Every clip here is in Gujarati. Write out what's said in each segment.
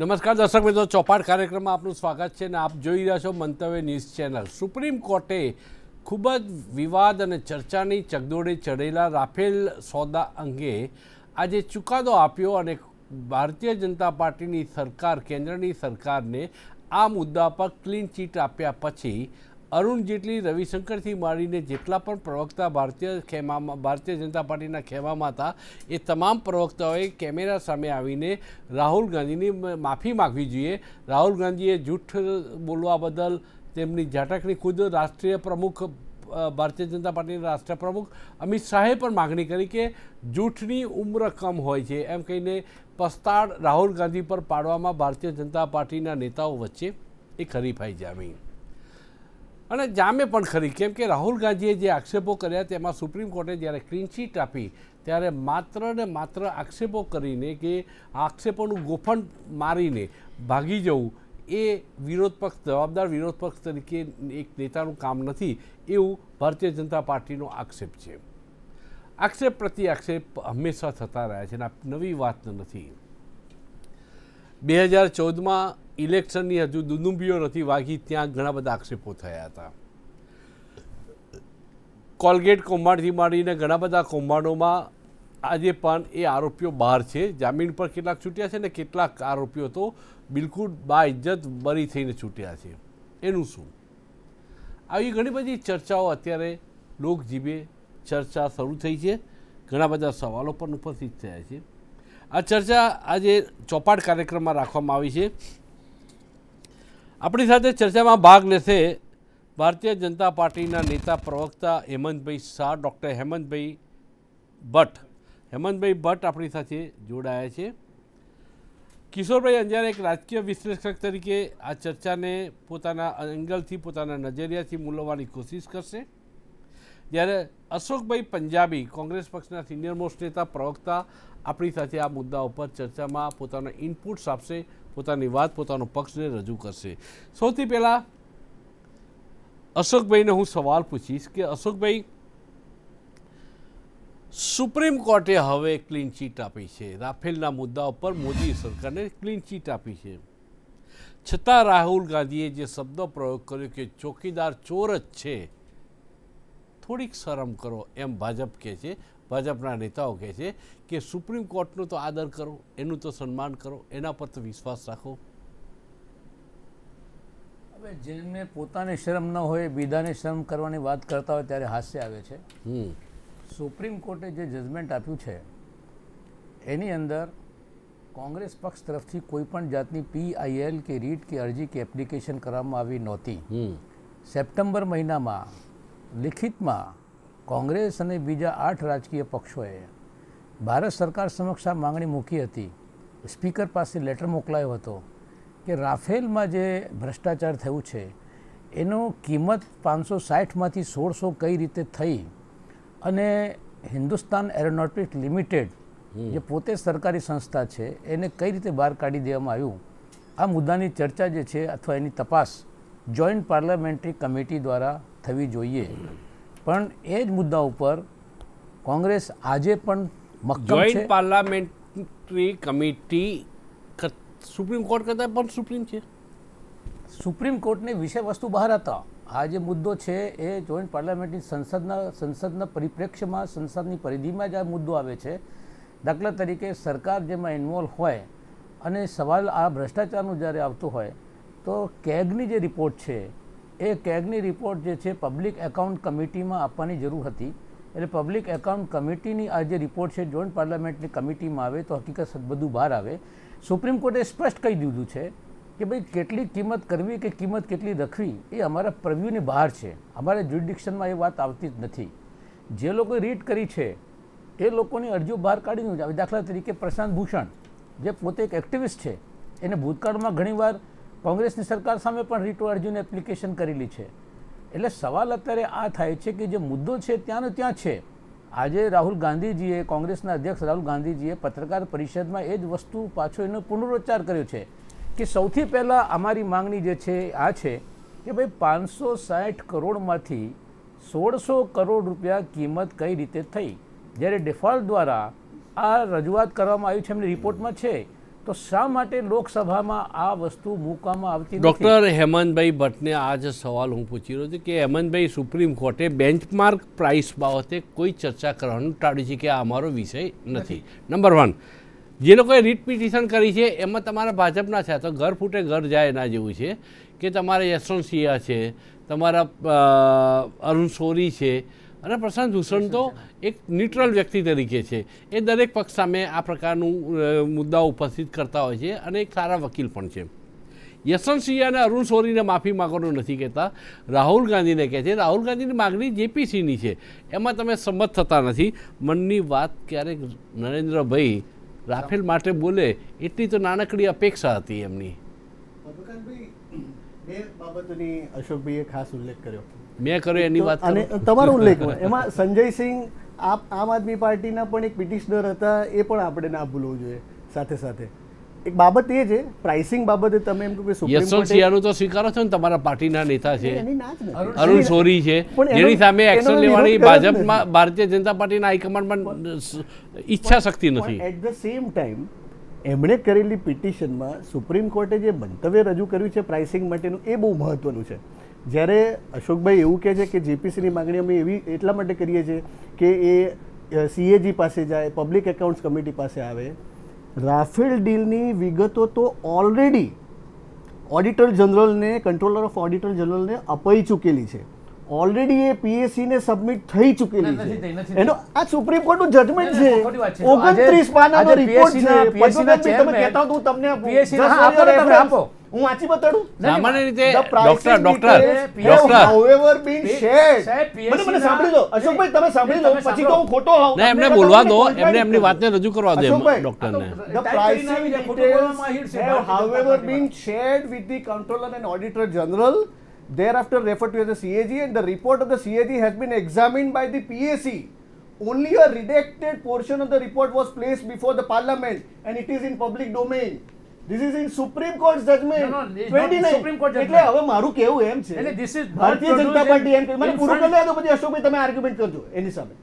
નમસ્કાર દર્શક મિત્રો, ચોપાટ કાર્યક્રમમાં આપનું સ્વાગત છે અને આપ જોઈ રહ્યા છો મંતવ્ય ન્યૂઝ ચેનલ। સુપ્રીમ કોર્ટે ખૂબ જ વિવાદ અને ચર્ચાની ચકદોડે ચડેલા રાફેલ સોદા અંગે આજે ચુકાદો આપ્યો અને ભારતીય જનતા પાર્ટીની સરકાર, કેન્દ્રની સરકારને આ મુદ્દા પર ક્લીન ચીટ આપ્યા પછી અરુણ જેટલી, રવિશંકરથી માંડીને જેટલા પણ પ્રવક્તા ભારતીય જનતા પાર્ટીના ખેમામાં હતા એ તમામ પ્રવક્તાઓએ કેમેરા સામે આવીને રાહુલ ગાંધીની માફી માગવી જોઈએ। રાહુલ ગાંધીએ જૂઠ બોલવા બદલ તેમની ઝાટકની ખુદ રાષ્ટ્રીય પ્રમુખ, ભારતીય જનતા પાર્ટીના રાષ્ટ્રીય પ્રમુખ અમિત શાહે પણ માગણી કરી કે જૂઠની ઉમ્ર કમ હોય છે એમ કહીને પસ્તાળ રાહુલ ગાંધી પર પાડવામાં ભારતીય જનતા પાર્ટીના નેતાઓ વચ્ચે એક હરીફાઈ જામી અને જામે પણ ખરી, કેમ કે રાહુલ ગાંધીએ જે આક્ષેપો કર્યા તેમાં સુપ્રીમ કોર્ટે જ્યારે ક્લીન ચીટ આપી ત્યારે માત્ર ને માત્ર આક્ષેપો કરીને કે આક્ષેપોનું ગોફણ મારીને ભાગી જવું એ વિરોધ પક્ષ, જવાબદાર વિરોધ પક્ષ તરીકે એક નેતાનું કામ નથી એવું ભારતીય જનતા પાર્ટીનો આક્ષેપ છે। આક્ષેપ પ્રતિ આક્ષેપ હંમેશા થતા રહ્યા છે અને નવી વાત નથી। 2014માં ઇલેક્શનની હજુ દુંદુંબીઓ નથી વાગી ત્યાં ઘણા બધા આક્ષેપો થયા હતા। કોલગેટ કૌભાંડથી માંડીને ઘણા બધા કૌભાંડોમાં આજે પણ એ આરોપીઓ બહાર છે। જામીન પર કેટલાક છૂટ્યા છે ને કેટલાક આરોપીઓ તો બિલકુલ બાઇજ્જત બરી થઈને છૂટ્યા છે। એનું શું? આવી ઘણી બધી ચર્ચાઓ અત્યારે લોકજીભે ચર્ચા શરૂ થઈ છે, ઘણા બધા સવાલો પણ ઉપસ્થિત થયા છે। આ ચર્ચા આજે ચોપાટ કાર્યક્રમમાં રાખવામાં આવી છે। આપણી સાથે ચર્ચામાં ભાગ લેશે ભારતીય જનતા પાર્ટીના નેતા, પ્રવક્તા હેમંતભાઈ શાહ, ડૉક્ટર હેમંતભાઈ ભટ્ટ। હેમંતભાઈ ભટ્ટ આપણી સાથે જોડાયા છે। કિશોરભાઈ અંજાર એક રાજકીય વિશ્લેષક તરીકે આ ચર્ચાને પોતાના એંગલથી, પોતાના નજરિયાથી મૂલવવાની કોશિશ કરશે, જ્યારે અશોકભાઈ પંજાબી કોંગ્રેસ પક્ષના સિનિયર મોસ્ટ નેતા, પ્રવક્તા આપણી સાથે આ મુદ્દા ઉપર ચર્ચામાં પોતાના ઇનપુટ્સ આપશે, પોતાની વાત, પોતાનો પક્ષને રજૂ કરશે। સૌથી પહેલાં અશોકભાઈને હું સવાલ પૂછીશ કે અશોકભાઈ, સુપ્રીમ કોર્ટે હવે ક્લીન ચીટ આપી છે, રાફેલના મુદ્દા ઉપર મોદી સરકારને ક્લીન ચીટ આપી છે, છતાં રાહુલ ગાંધીએ જે શબ્દ પ્રયોગ કર્યો કે ચોકીદાર ચોર જ છે, થોડીક શરમ કરો એમ ભાજપ કહે છે, ભાજપના નેતાઓ કહે છે કે સુપ્રીમ કોર્ટનો તો આદર કરો, એનું તો સન્માન કરો, એના પર તો વિશ્વાસ રાખો। હવે જેને પોતાને શરમ ન હોય બીજાને શરમ કરવાની વાત કરતા હોય ત્યારે હાસ્ય આવે છે। સુપ્રીમ કોર્ટે જે જજમેન્ટ આપ્યું છે એની અંદર કોંગ્રેસ પક્ષ તરફથી કોઈ પણ જાતની PIL કે રીટ કે અરજી કે એપ્લિકેશન કરવામાં આવી નહોતી। સપ્ટેમ્બર મહિનામાં લિખિતમાં કોંગ્રેસ અને બીજા 8 રાજકીય પક્ષોએ ભારત સરકાર સમક્ષ આ માંગણી મૂકી હતી, સ્પીકર પાસે લેટર મોકલાયો હતો કે રાફેલમાં જે ભ્રષ્ટાચાર થયું છે એનો કિંમત 560માંથી 1600 કઈ રીતે થઈ અને હિન્દુસ્તાન એરોનોટિક્સ લિમિટેડ જે પોતે સરકારી સંસ્થા છે એને કઈ રીતે બહાર કાઢી દેવામાં આવ્યું, આ મુદ્દાની ચર્ચા જે છે અથવા એની તપાસ જોઈન્ટ પાર્લામેન્ટરી કમિટી દ્વારા થવી જોઈએ। પણ એ જ મુદ્દા ઉપર કોંગ્રેસ આજે પણ મક્કમ છે। Joint parliamentary committee supreme court કરતાં પણ સુપ્રીમ છે। સુપ્રીમ કોર્ટને વિષય વસ્તુ બહાર હતા। આ જે મુદ્દો છે એ જોઈન્ટ પાર્લામેન્ટરી સંસદના પરિપ્રેક્ષ્યમાં, સંસદની પરિધિમાં જ આ મુદ્દો આવે છે। દાખલા તરીકે સરકાર જેમાં ઇન્વોલ્વ હોય અને સવાલ આ ભ્રષ્ટાચારનું જ્યારે આવતો હોય તો કેગની જે રિપોર્ટ છે એ કેગની રિપોર્ટ જે છે પબ્લિક એકાઉન્ટ કમિટીમાં આપવાની જરૂર હતી। એટલે પબ્લિક એકાઉન્ટ કમિટીની આ જે રિપોર્ટ છે જોઈન્ટ પાર્લામેન્ટરી કમિટીમાં આવે તો હકીકત બધું બહાર આવે। સુપ્રીમ કોર્ટે સ્પષ્ટ કહી દીધું છે કે ભાઈ કેટલી કિંમત કરવી કે કિંમત કેટલી રખવી એ અમારા પ્રવ્યુની બહાર છે, અમારા જ્યુરિડિક્શનમાં એ વાત આવતી જ નથી। જે લોકોએ રીટ કરી છે એ લોકોની અરજીઓ બહાર કાઢી આવે। દાખલા તરીકે પ્રશાંત ભૂષણ જે પોતે એક એક્ટિવિસ્ટ છે, એને ભૂતકાળમાં ઘણીવાર કોંગ્રેસની સરકાર સામે પણ રીટો અરજીની એપ્લિકેશન કરેલી છે। એટલે સવાલ અત્યારે આ થાય છે કે જે મુદ્દો છે ત્યાંનો ત્યાં છે। આજે રાહુલ ગાંધીજીએ, કોંગ્રેસના અધ્યક્ષ રાહુલ ગાંધીજીએ પત્રકાર પરિષદમાં એ જ વસ્તુ પાછો એનો પુનરોચ્ચાર કર્યો છે કે સૌથી પહેલાં અમારી માંગણી જે છે આ છે કે ભાઈ 560 કરોડમાંથી 1600 કરોડ રૂપિયા કિંમત કઈ રીતે થઈ, જ્યારે ડિફોલ્ટ દ્વારા આ રજૂઆત કરવામાં આવી છે એમની રિપોર્ટમાં છે તો શા માટે લોકસભામાં આ વસ્તુ મૂકવામાં આવતી નથી? ડૉક્ટર હેમંતભાઈ ભટ્ટને આ જ સવાલ હું પૂછી રહ્યો છું કે હેમંતભાઈ, સુપ્રીમ કોર્ટે બેન્ચમાર્ક પ્રાઇસ બાબતે કોઈ ચર્ચા કરવાનું ટાળ્યું છે કે આ અમારો વિષય નથી. નંબર 1, જે લોકોએ રીટ પિટિશન કરી છે એમાં તમારા ભાજપના છે, તો ઘર ફૂટે ઘર જાય એના જેવું છે કે તમારા યશવંતસિંહ છે, તમારા અરુણ સોરી છે અને પ્રશાંત ભૂષણ તો એક ન્યુટ્રલ વ્યક્તિ તરીકે છે. એ દરેક પક્ષ સામે આ પ્રકારનું મુદ્દાઓ ઉપસ્થિત કરતા હોય છે અને એક સારા વકીલ પણ છે. યશવંતસિંહ અને અરુણ સોરીને માફી માગવાનું નથી કહેતા, રાહુલ ગાંધીને કહે છે. રાહુલ ગાંધીની માગણી જેપીસીની છે, એમાં તમે સંમત થતા નથી. મનની વાત ક્યારેક નરેન્દ્રભાઈ રાફેલ માટે બોલે એટલી તો નાનકડી અપેક્ષા હતી એમની. બે બાબતોની અશોકભાઈએ ખાસ ઉલ્લેખ કર્યો. મેં કર્યો એની વાત અને તમારો ઉલ્લેખ એમાં સંજયસિંહ આમ આદમી પાર્ટીના પણ એક પિટિશનર હતા, એ પણ આપણે ના ભૂલવું જોઈએ. સાથે સાથે એક બાબત એ છે પ્રાઇસિંગ બાબતે તમે એમ કહો કે સુપ્રીમ કોર્ટે યશવંતસિંહનું તો સ્વીકારો છો ને, તમારા પાર્ટીના નેતા છે, એની ના જ નથી. અરુણ સોરી છે, જેની સામે એક્શન લેવાની ભાજપમાં ભારતીય જનતા પાર્ટીના હાઈકમાન્ડમાં ઈચ્છા શક્તિ નથી. એટ ધ સેમ ટાઈમ એમણે કરેલી પિટિશનમાં સુપ્રીમ કોર્ટે જે મંતવ્ય રજૂ કર્યું છે પ્રાઇસિંગ માટેનું, એ બહુ મહત્વનું છે. જ્યારે અશોકભાઈ એવું કહે છે કે જેપીસીની માગણી અમે એવી એટલા માટે કરીએ છીએ કે એ સીએજી પાસે જાય, પબ્લિક એકાઉન્ટ્સ કમિટી પાસે આવે. રાફેલ ડીલની વિગતો તો ઓલરેડી ઓડિટર જનરલને, કંટ્રોલર ઓફ ઓડિટર જનરલને અપાઈ ચૂકેલી છે. ઓલરેડી એ પીએસસીને સબમિટ થઈ ચૂકેલી છે. એનો આ સુપ્રીમ કોર્ટનું જજમેન્ટ છે. 29 પાનાનો રિપોર્ટ છે. તમે કહેતા હું તમને આપો, હું વાંચી બતાડું. સામાન્ય રીતે ડોક્ટર however been shared. મને સાંભળી લો અશોકભાઈ, તમે સાંભળી લો, પછી તો હું ખોટો હોઉં. ના, એમને બોલવા દો, એમની વાતને રજૂ કરવા દો ડોક્ટરને. The pricing details have however been shared with the Comptroller and Auditor General, thereafter referred to as the CAG, and the report of the CAG has been examined by the PAC. Only a redacted portion of the report was placed before the Parliament and it is in public domain. This is in Supreme Court's judgment. No, it's 29. not Supreme Court એટલે judgment. હવે મારું કેવું એમ છે, એટલે this is ભારતીય not જનતા પાર્ટી એમ કે મને in પૂરું front- કરી લે તો પછી અશોકભાઈ તમે આર્ગ્યુમેન્ટ કરજો એની સામે.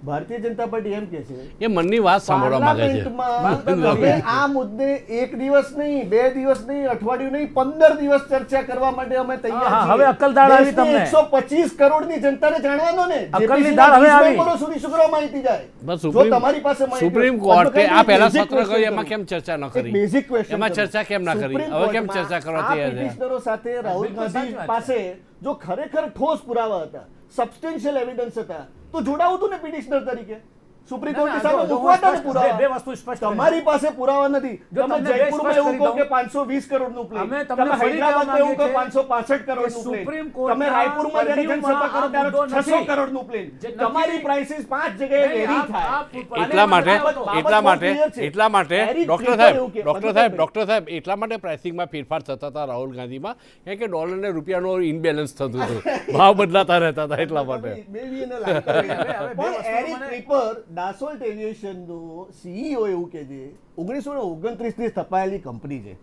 ભારતીય જનતા પાર્ટી એમ કે છે એ મનની વાત સાંભળવા માંગે છે. પાર્લામેન્ટમાં તમે આ મુદ્દે એક દિવસ નહીં, 2 દિવસ નહીં, અઠવાડિયું નહીં, 15 દિવસ ચર્ચા કરવા માટે અમે તૈયાર હા, છીએ. હવે અક્કલદાળ આવી દેશની તમને. 125 કરોડની જનતાને જાણવાનો ને. અક્કલની JPC દાળ હવે ના 20 આવી. મેમ્બરો સુધી શું કરવા માહિતી જાય? બસ જો સુપ્રીમ તમારી પાસે માહિતી સુપ્રીમ હોય, કોર્ટે તો આ પહેલા basic સત્ર question કર્યું, એમાં કરું. કેમ ચર્ચા ન એક કરી? basic question એમાં કરું. ચર્ચા કેમ ના કરી? સુપ્રીમ હવે કેમ કોર્ટમાં ચર્ચા કરવા આ તૈયાર છે? પિટિશનરો સાથે રાહુલ બિલકુલ સાચી ગાંધી વાત પાસે જો ખરેખર ઠોસ પુરાવા હતા, સબસ્ટેન્શિયલ એવિડન્સ હતા, તો જોડાવું હતું ને પિટિશનર તરીકે. સુપ્રીમ કોર્ટની સામે મૂકવા હતા ને પુરાવા. બે વસ્તુ સ્પષ્ટ કરી તમારી પાસે પુરાવા નથી. જો તમે તમને બે જયપુરમાં સ્પષ્ટ એવું કરી કહો દઉં. કે 520 કરોડનું પ્લેન, અમે તમને તમે ફરી કહેવા હૈદરાબાદમાં એવું કહો માંગીએ છીએ 565 કરોડનું કે પ્લેન, સુપ્રીમ કોર્ટના તમે રાયપુરમાં જ્યારે જનસભા કરો ત્યારે મુદ્દો 600 નથી. કરોડનું પ્લેન, જે નથી. તમારી પ્રાઇસીસ 5 જગ્યાએ નહીં, વેરી આ- થાય. આ- એટલા માટે બાબત એટલા બહુ માટે clear છે. એટલા માટે Eric ડોક્ટર Tripper એવું સાહેબ કે- ડોક્ટર સાહેબ એટલા માટે પ્રાઇસિંગમાં ફેરફાર થતા હતા રાહુલ ગાંધીમાં, કારણ કે ડોલર ને રૂપિયાનો ઇનબેલેન્સ થતું હતું, ભાવ બદલાતા રહેતા હતા એટલા માટે. Maybe એને લાગે. હવે બે પણ વસ્તુ એરિક મને- ટ્રિપર દાસોલ્ટ એવિએશનનો CEO એવું કે છે 1929 ની સ્થપાયેલી કંપની છે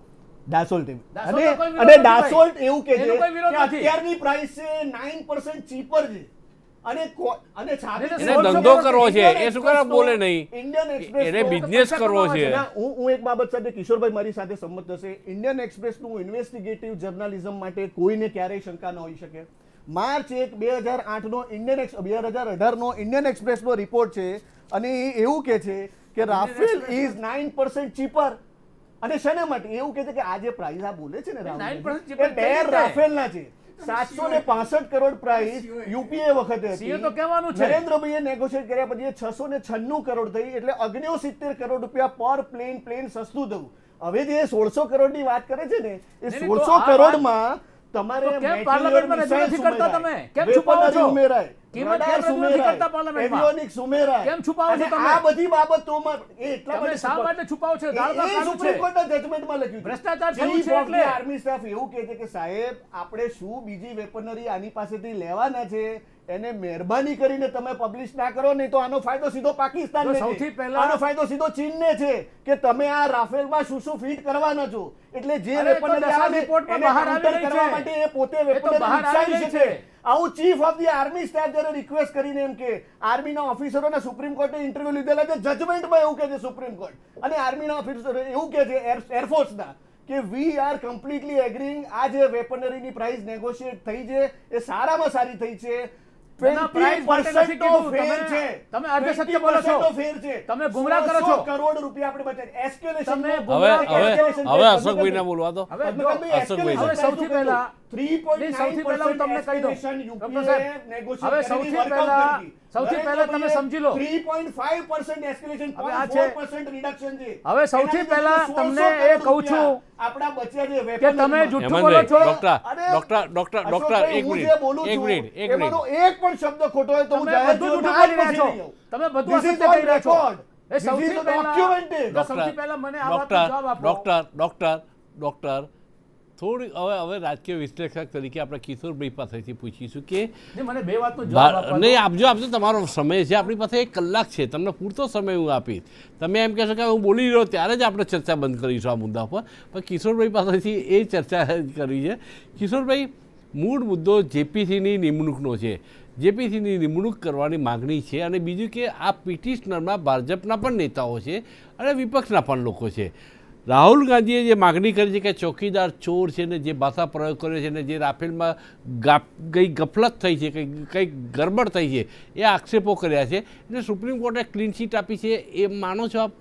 દાસોલ્ટ દાસોલ્ટનો કોઈ વિરોધ અને નથી દાસોલ્ટ એવું કે એનો છે કોઈ વિરોધ કે નથી. અત્યારની પ્રાઇસ છે 9% ચીપર છે અને અને એને ધંધો કરવો છે, એ શું કરવા બોલે નહીં? ઇન્ડિયન એક્સપ્રેસ એને બિઝનેસ કરવો છે. હું એક બાબત સાથે કિશોરભાઈ મારી સાથે સંમત થશે. ઇન્ડિયન એક્સપ્રેસનું ઇન્વેસ્ટિગેટિવ જર્નાલિઝમ માટે કોઈને ક્યારેય શંકા ન હોઈ શકે. માર્ચ 1, 2008 નો 2018 નો ઇન્ડિયન એક્સપ્રેસનો રિપોર્ટ છે અને એ એવું કે છે કે રાફેલ ઇઝ 9% ચીપર. અને શેના માટે એવું કે છે કે આ જે પ્રાઇસ આ બોલે છે ને 9% cheaper એ ડેર રાફેલના છે. 765 કરોડ પ્રાઇસ યુપીએ વખતે હતી. CEO તો કહેવાનું છે. નરેન્દ્રભાઈએ નેગોશિએટ કર્યા પછી 696 કરોડ થઈ, એટલે 69 કરોડ રૂપિયા પર પ્લેન સસ્તું થયું. હવે જે 1600 કરોડની વાત કરે છે ને એ નહીં, તો 1600 આ કરોડમાં તમારે તો કેમ material પાર્લામેન્ટમાં રજૂ missiles નથી કરતા ઉમેરાય, તમે? કેમ છુપાવો weaponry છો? ઉમેરાય, કિંમત radars કેમ રજૂ નથી ઉમેરાય, કરતા પાર્લામેન્ટમાં? avionics ઉમેરાય. કેમ છુપાવો છો અને તમે? આ બધી બાબતોમાં એ એટલા તમે માટે શા માટે છુપાવો છો? દાળમાં એ કાળું સુપ્રીમ છે. કોર્ટના જજમેન્ટમાં લખ્યું છે. ભ્રષ્ટાચાર થયું Chief છે of the એટલે. Army Staff એવું કહે છે કે સાહેબ આપણે શું બીજી વેપનરી આની પાસેથી લેવાના છે, એને મહેરબાની કરીને તમે પબ્લિશ ના કરો, નહીં તો આનો ફાયદો સીધો પાકિસ્તાનને જો છે. સૌથી પહેલા- આનો ફાયદો સીધો ચીનને છે કે તમે આ રાફેલમાં શું ફીટ કરવાના છો. એટલે જે અરે, તો વેપનરી દશા આવે રિપોર્ટમાં એને બહાર આવી counter રહી કરવા છે. માટે એ પોતે એ તો વેપનરી બહાર આવી વિકસાવી રહી શકે. છે. આવું chief of the army staff જ્યારે રિક્વેસ્ટ કરીને એમ કે આર્મીના ઓફિસરોના સુપ્રીમ કોર્ટે ઇન્ટરવ્યુ લીધેલા છે, જજમેન્ટમાં એવું કહે છે સુપ્રીમ કોર્ટ, અને આર્મીના ઓફિસરો એવું કહે છે એરફોર્સના કે વી આર કમ્પ્લીટલી એગ્રીંગ આ જે વેપનરીની પ્રાઇસ નેગોશિએટ થઈ છે એ સારામાં સારી થઈ છે, 20% ફેર છે, તમે અર્ધ સત્ય બોલો છો, ફેર છે, તમે ગુમરાહ કરો છો, કરોડ રૂપિયા આપણે બચાવી એસ્કેલેશન. હવે અશોકભાઈને બોલવા દો. હવે સૌથી પહેલા 3.9% તમને કહી દઉં હવે સૌથી પહેલા તમે સમજી લો 3.5% એસ્કેલેશન, 4% રિડક્શન છે. હવે સૌથી પહેલા તમને એ કહું છું આપણા બચ્યા છે કે તમે જૂઠું બોલો છો. ડોક્ટર એક મિનિટ એમાંનો એક પણ શબ્દ ખોટો હોય તો હું જાહેર બધું જૂઠું બોલી રહ્યા છો, તમે બધું અસત્ય કહી રહ્યા છો. એ સૌથી પહેલા મને આ વાતનો જવાબ આપો. ડોક્ટર થોડી હવે રાજકીય વિશ્લેષક તરીકે આપણે કિશોરભાઈ પાસેથી પૂછીશું કે મને બે વાતનો જવાબ આપો. નહીં, આપજો તમારો સમય છે, આપણી પાસે 1 કલાક છે, તમને પૂરતો સમય હું આપીશ. તમે એમ કહેશો કે હું બોલી રહ્યો ત્યારે જ આપણે ચર્ચા બંધ કરીશું આ મુદ્દા પર, પણ કિશોરભાઈ પાસેથી એ ચર્ચા કરી છે. કિશોરભાઈ, મૂળ મુદ્દો જેપીસીની નિમણૂકનો છે. જેપીસીની નિમણૂક કરવાની માગણી છે, અને બીજું કે આ પિટિશનરમાં ભાજપના પણ નેતાઓ છે અને વિપક્ષના પણ લોકો છે. રાહુલ ગાંધીએ જે માગણી કરી છે કે ચોકીદાર ચોર છે ને જે ભાષા પ્રયોગ કર્યો છે ને જે રાફેલમાં કંઈ ગફલત થઈ છે, કંઈક ગરબડ થઈ છે, એ આક્ષેપો કર્યા છે, એટલે સુપ્રીમ કોર્ટે ક્લીન ચીટ આપી છે, એ માનો છો આપ?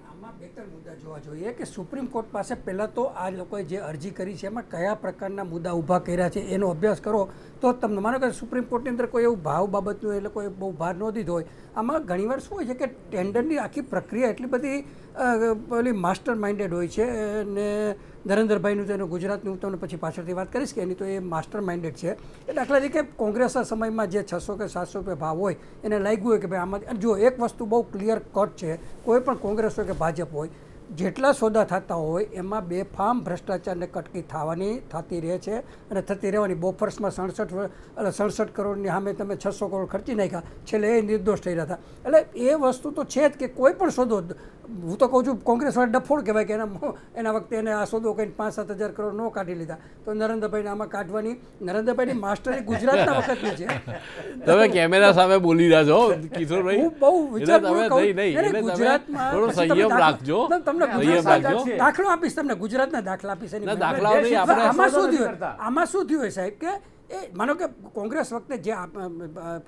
આમાં બે ત્રણ મુદ્દા જોવા જોઈએ કે સુપ્રીમ કોર્ટ પાસે પહેલાં તો આ લોકોએ જે અરજી કરી છે એમાં કયા પ્રકારના મુદ્દા ઊભા કર્યા છે એનો અભ્યાસ કરો તો તમને માનો કે સુપ્રીમ કોર્ટની અંદર કોઈ એવું ભાવ બાબતનું એ લોકોએ બહુ ભાર ન દીધો હોય. આમાં ઘણીવાર શું હોય છે કે ટેન્ડરની આખી પ્રક્રિયા એટલી બધી પેલી માસ્ટર માઇન્ડેડ હોય છે, અને નરેન્દ્રભાઈનું તો એનું ગુજરાતનું હું તમને પછી પાછળથી વાત કરીશ કે એની તો એ માસ્ટર માઇન્ડેડ છે. એ દાખલા તરીકે કોંગ્રેસના સમયમાં જે 600 કે 700 રૂપિયા ભાવ હોય એને લાગ્યું હોય કે ભાઈ આમાં જો એક વસ્તુ બહુ ક્લિયર કટ છે, કોઈ પણ કોંગ્રેસ હોય કે ભાજપ હોય, જેટલા સોદા થતા હોય એમાં બેફામ ભ્રષ્ટાચારને કટકી થતી રહે છે અને થતી રહેવાની. બોફર્સમાં 67 કરોડની સામે તમે 600 કરોડ ખર્ચી નાખ્યા, છેલ્લે એ નિર્દોષ થઈ રહ્યા હતા. એટલે એ વસ્તુ તો છે જ કે કોઈ પણ સોદો, હું તો કહું છું કોંગ્રેસવાળા ડફોડ કહેવાય કે એના વખતે એને આ સોદો કંઈ 5-7 હજાર કરોડ ન કાઢી લીધા, તો નરેન્દ્રભાઈને આમાં કાઢવાની, નરેન્દ્રભાઈની માસ્ટરી ગુજરાતના વખતની છે. તમે કેમેરા સામે બોલી રહ્યા છો કિશોરભાઈ, હું બહુ વિચારપૂર્વક ગુજરાતમાં થોડો સંયમ રાખજો. દાખલો આપીશ તમને, ગુજરાતના દાખલા આપીશ. આમાં શું થયું હોય સાહેબ કે એ માનો કે કોંગ્રેસ વખતે જે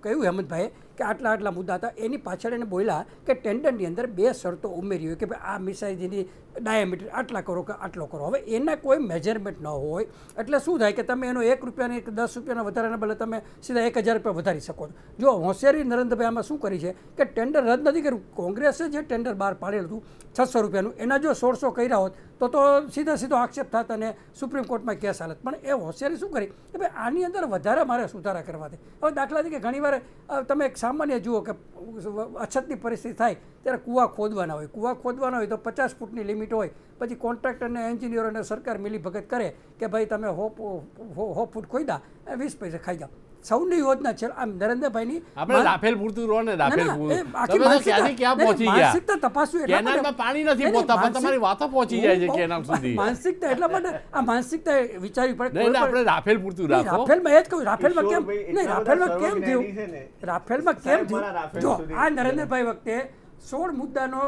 કહ્યું હેમંતભાઈએ કે આટલા મુદ્દા હતા, એની પાછળ એને બોલ્યા કે ટેન્ડરની અંદર 2 શરતો ઉમેરી હોય કે ભાઈ આ મિસાઇલની ડાયામીટર આટલા કરો કે આટલો કરો. હવે એના કોઈ મેજરમેન્ટ ન હોય એટલે શું થાય કે તમે એનો 1 રૂપિયાને 10 રૂપિયાના વધારાના બદલે તમે સીધા 1000 રૂપિયા વધારી શકો છો. જો હોશિયારી નરેન્દ્રભાઈ આમાં શું કરી છે કે ટેન્ડર રદ નથી કર્યું, કોંગ્રેસે જે ટેન્ડર બહાર પાડેલું હતું 600 રૂપિયાનું, એના જો 1600 કર્યા હોત તો સીધો આક્ષેપ થાત અને સુપ્રીમ કોર્ટમાં કેસ હાલત. પણ એ હોશિયારી શું કરી કે ભાઈ આની અંદર વધારે મારે સુધારા કરવા દે. હવે દાખલા તરીકે ઘણીવાર તમે એક સામાન્ય જુઓ કે અછતની પરિસ્થિતિ થાય ત્યારે કૂવા ખોદવાના હોય, તો 50 ફૂટની લિમિટ હોય, પછી કોન્ટ્રાક્ટરને એન્જિનિયર અને સરકાર મિલીભગત કરે કે ભાઈ તમે 100 ફૂટ ખોદ્યા 20 પૈસા ખાઈ જાઓ. સૌની યોજના છે. આમ નરેન્દ્રભાઈની આપણે રાફેલ પૂરતું રહો ને, રાફેલ ક્યાં પહોંચી ગયા, માનસિકતા તપાસવું, કેનાલમાં પાણી નથી પહોંચતા પણ તમારી વાતો પહોંચી જાય છે કેનાલ સુધી. માનસિકતા એટલા માટે આ માનસિકતા વિચારવી પડે. આપણે રાફેલ પૂરતું રાખો. રાફેલમાં એ જ કહ્યું, રાફેલમાં કેમ નહીં, રાફેલમાં કેમ થયું? જો આ નરેન્દ્રભાઈ વખતે 16 મુદ્દાનો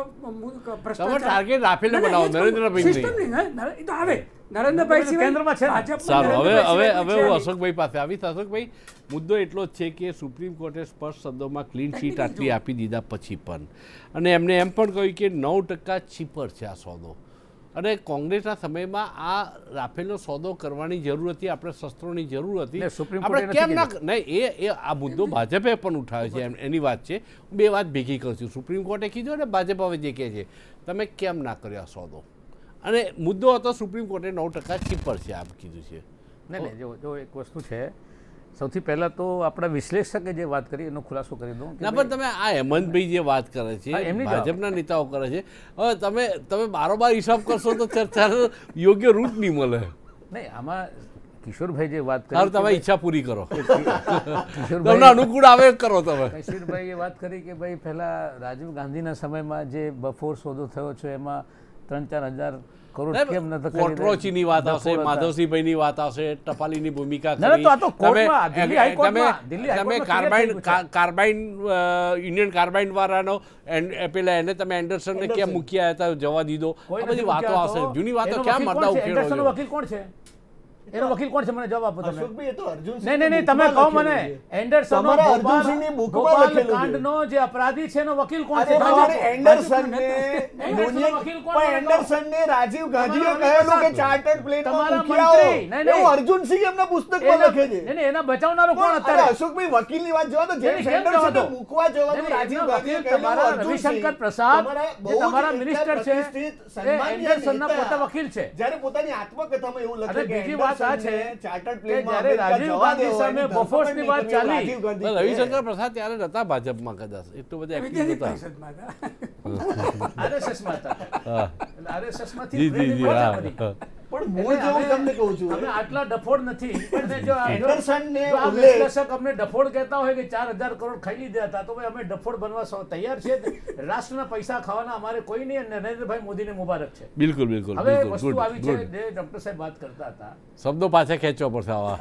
પ્રશ્ન ટાર્ગેટ રાફેલને બનાવો, નરેન્દ્રભાઈ નહીં તો આવે નરેન્દ્રભાઈ કેન્દ્રમાં છે. સારું, હવે હું અશોકભાઈ પાસે આવીશ. અશોકભાઈ, મુદ્દો એટલો જ છે કે સુપ્રીમ કોર્ટે સ્પષ્ટ શબ્દોમાં ક્લીન ચીટ આટલી આપી દીધા પછી પણ, અને એમને એમ પણ કહ્યું કે 9% ચીપર છે આ સોદો, અને કોંગ્રેસના સમયમાં આ રાફેલનો સોદો કરવાની જરૂર હતી, આપણે શસ્ત્રોની જરૂર હતી, આપણે કેમ ના નહીં, એ આ મુદ્દો ભાજપે પણ ઉઠાવ્યો છે, એની વાત છે. બે વાત ભેગી કરશું, સુપ્રીમ કોર્ટે કીધું અને ભાજપ હવે જે કહે છે તમે કેમ ના કર્યો આ સોદો, અને મુદ્દો હતો સુપ્રીમ કોર્ટે 9% ચીપર છે આમ કીધું છે. નહીં, જો એક વસ્તુ છે, સૌથી પહેલા તો આપણા વિશ્લેષકે જે વાત કરી એનો ખુલાસો કરી દઉં. ના, પણ તમે આ હેમંતભાઈ જે વાત કરે છે, ભાજપના નેતાઓ કરે છે, હવે તમે બારોબાર હિસાબ કરશો તો ચર્ચાનો યોગ્ય રૂટ નહીં મળે. નહીં, આમાં કિશોરભાઈ જે વાત કરી, તમે ઈચ્છા પૂરી કરો, તમને અનુકૂળ આવે કરો. તમે કિશોરભાઈએ વાત કરી કે ભાઈ પહેલા રાજીવ ગાંધીના સમયમાં જે બફોર સોદો થયો છે એમાં 3-4 હજાર કરોડ કેમ નથી કરી? કોટરોચીની વાત આવશે, માધવસિંહભાઈની વાત આવશે, ટપાલીની ભૂમિકા ના, કરી. તો આ તો કોર્ટમાં, દિલ્હી હાઈકોર્ટમાં, તમે clear થઈ ગયું છે. કાર્બાઇન યુનિયન કાર્બાઇન વાળાનો પેલા એને તમે એન્ડરસનને કેમ મૂક્યા હતા, જવા દીધો? કોઈ આ બધી નથી વાતો મૂક્યા આવશે, તો. જૂની વાતો એનો ક્યાં વકીલ મરદા કોણ છે? ઉકેલો એન્ડરસનનો છો? વકીલ કોણ છે? એનો વકીલ કોણ છે? મને જવાબ આપો તમે. અશોકભાઈ, એ તો અર્જુનસિંહ નહીં, તમે કહો મને. એન્ડરસનનો તમારા અર્જુનસિંહની બુકમાં લખેલું છે. ગોપાલકાંડનો જે અપરાધી છે એનો વકીલ કોણ અરે છે? તમારે એન્ડરસનને એન્ડરસનનો વકીલ કોણ પણ છે? એન્ડરસનને રાજીવ ગાંધીએ તમારા કહેલું કે પસંદ. ચાર્ટર્ડ પ્લેનમાં તમારા મૂકી મંત્રી. આવો. નહીં, નહીં. એવું અર્જુનસિંહ એમના પુસ્તકમાં લખે છે. નહીં, એના બચાવનારો કોણ અરે અત્યારે? અશોકભાઈ, વકીલની વાત જોવા તો જેમ્સ કેમ જવા એન્ડરસનને દો? મૂકવા જવાનું નહીં, રાજીવ એમના ગાંધીએ વકીલ કહેલું તમારા અર્જુનસિંહ. રવિશંકર પ્રસાદ, તમારા જે બહુ જ તમારા એક મિનિસ્ટર છે, પ્રતિષ્ઠિત એ સન્માનીય એન્ડરસનના નેતા. પોતા વકીલ છે. જ્યારે પોતાની આત્મકથામાં એવું લખે અને કે બીજી વાત આ છે એન્ડરસનને ચાર્ટર્ડ કે પ્લેનમાં જ્યારે અમેરિકા રાજીવ જવા ગાંધી દેવો સામે એની બોફોર્સની વાત ધરપકડ ચાલી. રાજીવ ગાંધી રવિશંકર પ્રસાદ ત્યારે નતા ભાજપમાં કદાચ, એટલું બધા એક્ટિવ વિદ્યાર્થી હતા. પરિષદમાં હતા. RSSમાં હતા. હા. એટલે RSSમાંથી જી જી પ્રેરણા જી, મળે હા, બધી. હા. પણ હું જેવું તમને કહું છું અમે આટલા ડફોડ નથી. પણ જો એન્ડરસનને જો આ ઉલ્લેખ- વિશ્લેષક અમને ડફોડ કહેતા હોય કે 4000 કરોડ ખાઈ લીધા હતા, તો ભાઈ અમે ડફોડ બનવા તૈયાર છીએ. રાષ્ટ્રના પૈસા ખાવાના અમારે કોઈ નહીં, અને નરેન્દ્રભાઈ મોદીને મુબારક છે. બિલકુલ બિલકુલ હવે બિલકુલ, વસ્તુ ગુડ આવી છે, ગુડ. જે ડોક્ટર સાહેબ વાત કરતા હતા. શબ્દો પાછા ખેંચવા પડશે આવા.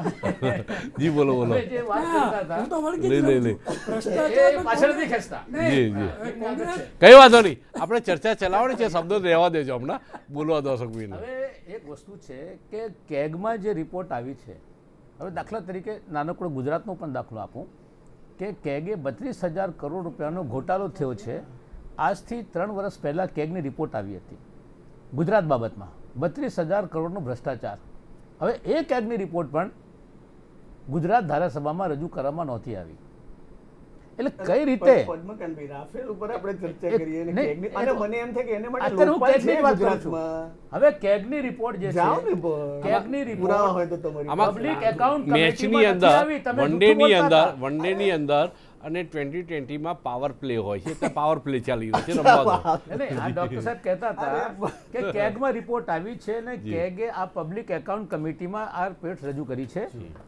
જી બોલો બોલો. હવે જે વાત કરતા હતા હું તો વળગી જ લઈ, રહું લઈ, છું. એ ભ્રષ્ટાચાર પાછળ નથી ખેંચતા. જી જી. હવે કોંગ્રેસ કઈ વાંધો નહીં, આપણે ચર્ચા ચલાવવાની છે, શબ્દો રહેવા દેજો હમણાં, બોલવા દો અશોકભાઈને. હવે એક વસ્તુ છે કે કેગમાં જે રિપોર્ટ આવી છે, હવે દાખલા તરીકે નાનકડો ગુજરાતનો પણ દાખલો આપું કે કેગે 32,000 કરોડ રૂપિયાનો ઘોટાળો થયો છે. આજથી 3 વર્ષ પહેલાં કેગની રિપોર્ટ આવી હતી ગુજરાત બાબતમાં, 32,000 કરોડનો ભ્રષ્ટાચાર. હવે એ કેગની રિપોર્ટ પણ ગુજરાત ધારાસભામાં રજૂ કરવામાં નહોતી આવી. એટલે કઈ રીતે પદ્મકાંતભાઈ, રાફેલ ઉપર આપણે ચર્ચા એક- કરીએ અને નહીં, કેગની- અને મને એમ થાય કે એને માટે અત્યારે હું લોકપાલ કેગની છે જ વાત કરું છું. ગુજરાતમાં. હવે કેગની રિપોર્ટ જે જાઓ ને છે, પણ. કેગની પુરાવા રિપોર્ટ હોય તો તમારી આમાં પબ્લિક એકાઉન્ટ મેચની અંદર, વનડેની અંદર અને 2020માં પાવર પ્લે હોય છે, ત્યાં પાવર પ્લે ચાલી રહ્યો છે, રમવા દો. આ ડોક્ટર સાહેબ કહેતા હતા કે કેગમાં રિપોર્ટ આવી છે ને કેગે આ પબ્લિક એકાઉન્ટ કમિટીમાં આ રિપોર્ટ રજૂ કરી છે.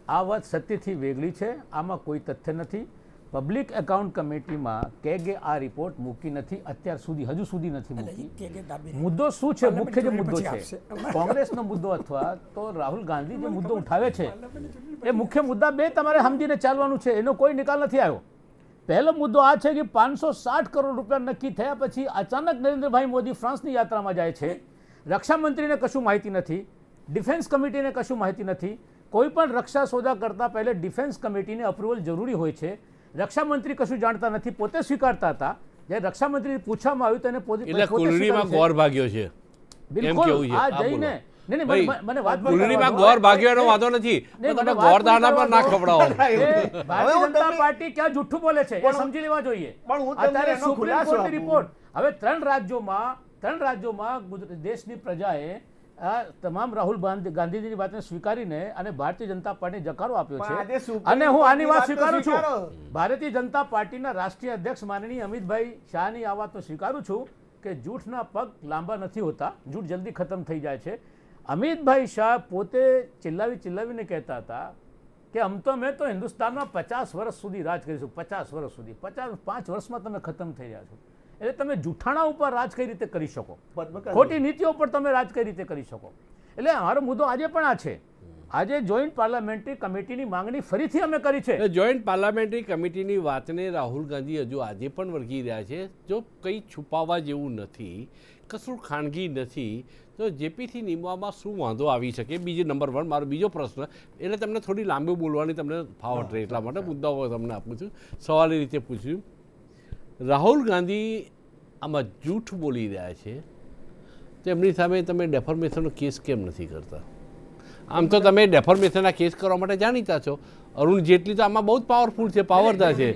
આ વાત સત્યથી વેગળી છે, આમાં કોઈ તથ્ય નથી. પબ્લિક એકાઉન્ટ કમિટીમાં કેગે આ રિપોર્ટ મૂકી નથી અત્યાર સુધી, હજુ સુધી નથી મૂકી. કે દાબી મુદ્દો શું છે? મુખ્ય જે મુદ્દો પછી છે આપશે. કોંગ્રેસનો મુદ્દો અથવા તો રાહુલ ગાંધી જે મુદ્દો ઉઠાવે છે, એ મુખ્ય મુદ્દા બે તમારે સમજીને ચાલવાનું છે, એનો કોઈ નિકાલ નથી આવ્યો. પહેલો મુદ્દો આ છે કે 560 કરોડ રૂપિયા નક્કી થયા પછી અચાનક નરેન્દ્રભાઈ મોદી ફ્રાન્સની યાત્રામાં જાય છે. રક્ષામંત્રીને કશું માહિતી નથી, ડિફેન્સ કમિટીને કશું માહિતી નથી. કોઈ પણ રક્ષા સોદા કરતા પહેલે ડિફેન્સ કમિટીને અપ્રુવલ જરૂરી હોય છે. રક્ષામંત્રી કશું જાણતા નથી, પોતે સ્વીકારતા હતા. જ્યારે રક્ષામંત્રી પૂછવામાં આવ્યું તો એને પોતે એટલે કુલડીમાં ગોર ભાગ્યો છે, એમ બિલકુલ કેવું છે? આ આ બોલો. જઈને નહીં, નહીં, ભાઈ, મને વાત કુલડીમાં ગોર ભાગ્યો એનો વાંધો નથી, પણ તમે ગોર દાણા પર ના ખવડાવો. ભારતીય હું જનતા તમને- પાર્ટી ક્યાં જુઠ્ઠું બોલે છે એ સમજી લેવા જોઈએ. પણ હું તમને અત્યારે એનો સુપ્રીમ ખુલાસો કોર્ટની આપું. રિપોર્ટ, હવે 3 રાજ્યોમાં દેશની પ્રજાએ આ તમામ રાહુલ ગાંધીજીની વાતને સ્વીકારીને અને ભારતીય જનતા પાર્ટીને જકારો આપ્યો પણ આજે છે. સુપ્રીમ અને હું આની વાત કોર્ટની વાત તો સ્વીકારું છું. સ્વીકારો. ભારતીય જનતા પાર્ટીના રાષ્ટ્રીય અધ્યક્ષ માનનીય અમિતભાઈ શાહની આ વાતને સ્વીકારું છું કે જૂઠના પગ લાંબા નથી હોતા, જૂઠ જલ્દી ખતમ થઈ જાય છે. અમિતભાઈ શાહ પોતે ચિલ્લાવીને કહેતા હતા કે આમ તો મેં તો હિન્દુસ્તાનમાં 50 વર્ષ સુધી રાજ કરીશું, 50 વર્ષ સુધી, 5 વર્ષમાં તમે ખતમ થઈ રહ્યા છો. એટલે તમે જૂઠાણા ઉપર રાજ કઈ રીતે કરી શકો, પદ્મકાંતભાઈ, ખોટી નીતિઓ પર તમે રાજ કઈ રીતે કરી શકો. એટલે અમારો મુદ્દો આજે પણ આ છે. આજે જોઈન્ટ પાર્લામેન્ટરી કમિટીની માંગણી ફરીથી અમે કરી છે. જોઈન્ટ પાર્લામેન્ટરી કમિટીની વાતને રાહુલ ગાંધી હજુ આજે પણ વળગી રહ્યા છે. જો કંઈ છુપાવવા જેવું નથી, કશું ખાનગી નથી, તો જેપીથી નિમવામાં શું વાંધો આવી શકે? બીજી નંબર 1 મારો બીજો પ્રશ્ન, એટલે તમને થોડી લાંબી બોલવાની તમને ફાવટ રહે એટલા માટે મુદ્દાઓ તમને આપું છું, સવાલી રીતે પૂછ્યું. રાહુલ ગાંધી આમાં જૂઠ બોલી રહ્યા છે, તો એમની સામે તમે ડેફોર્મેશનનો કેસ કેમ નથી કરતા? આમ તો તમે ડેફોર્મેશનના કેસ કરવા માટે જાણીતા છો. અરુણ જેટલી તો આમાં બહુ જ પાવરફુલ છે, પાવરદાર છે.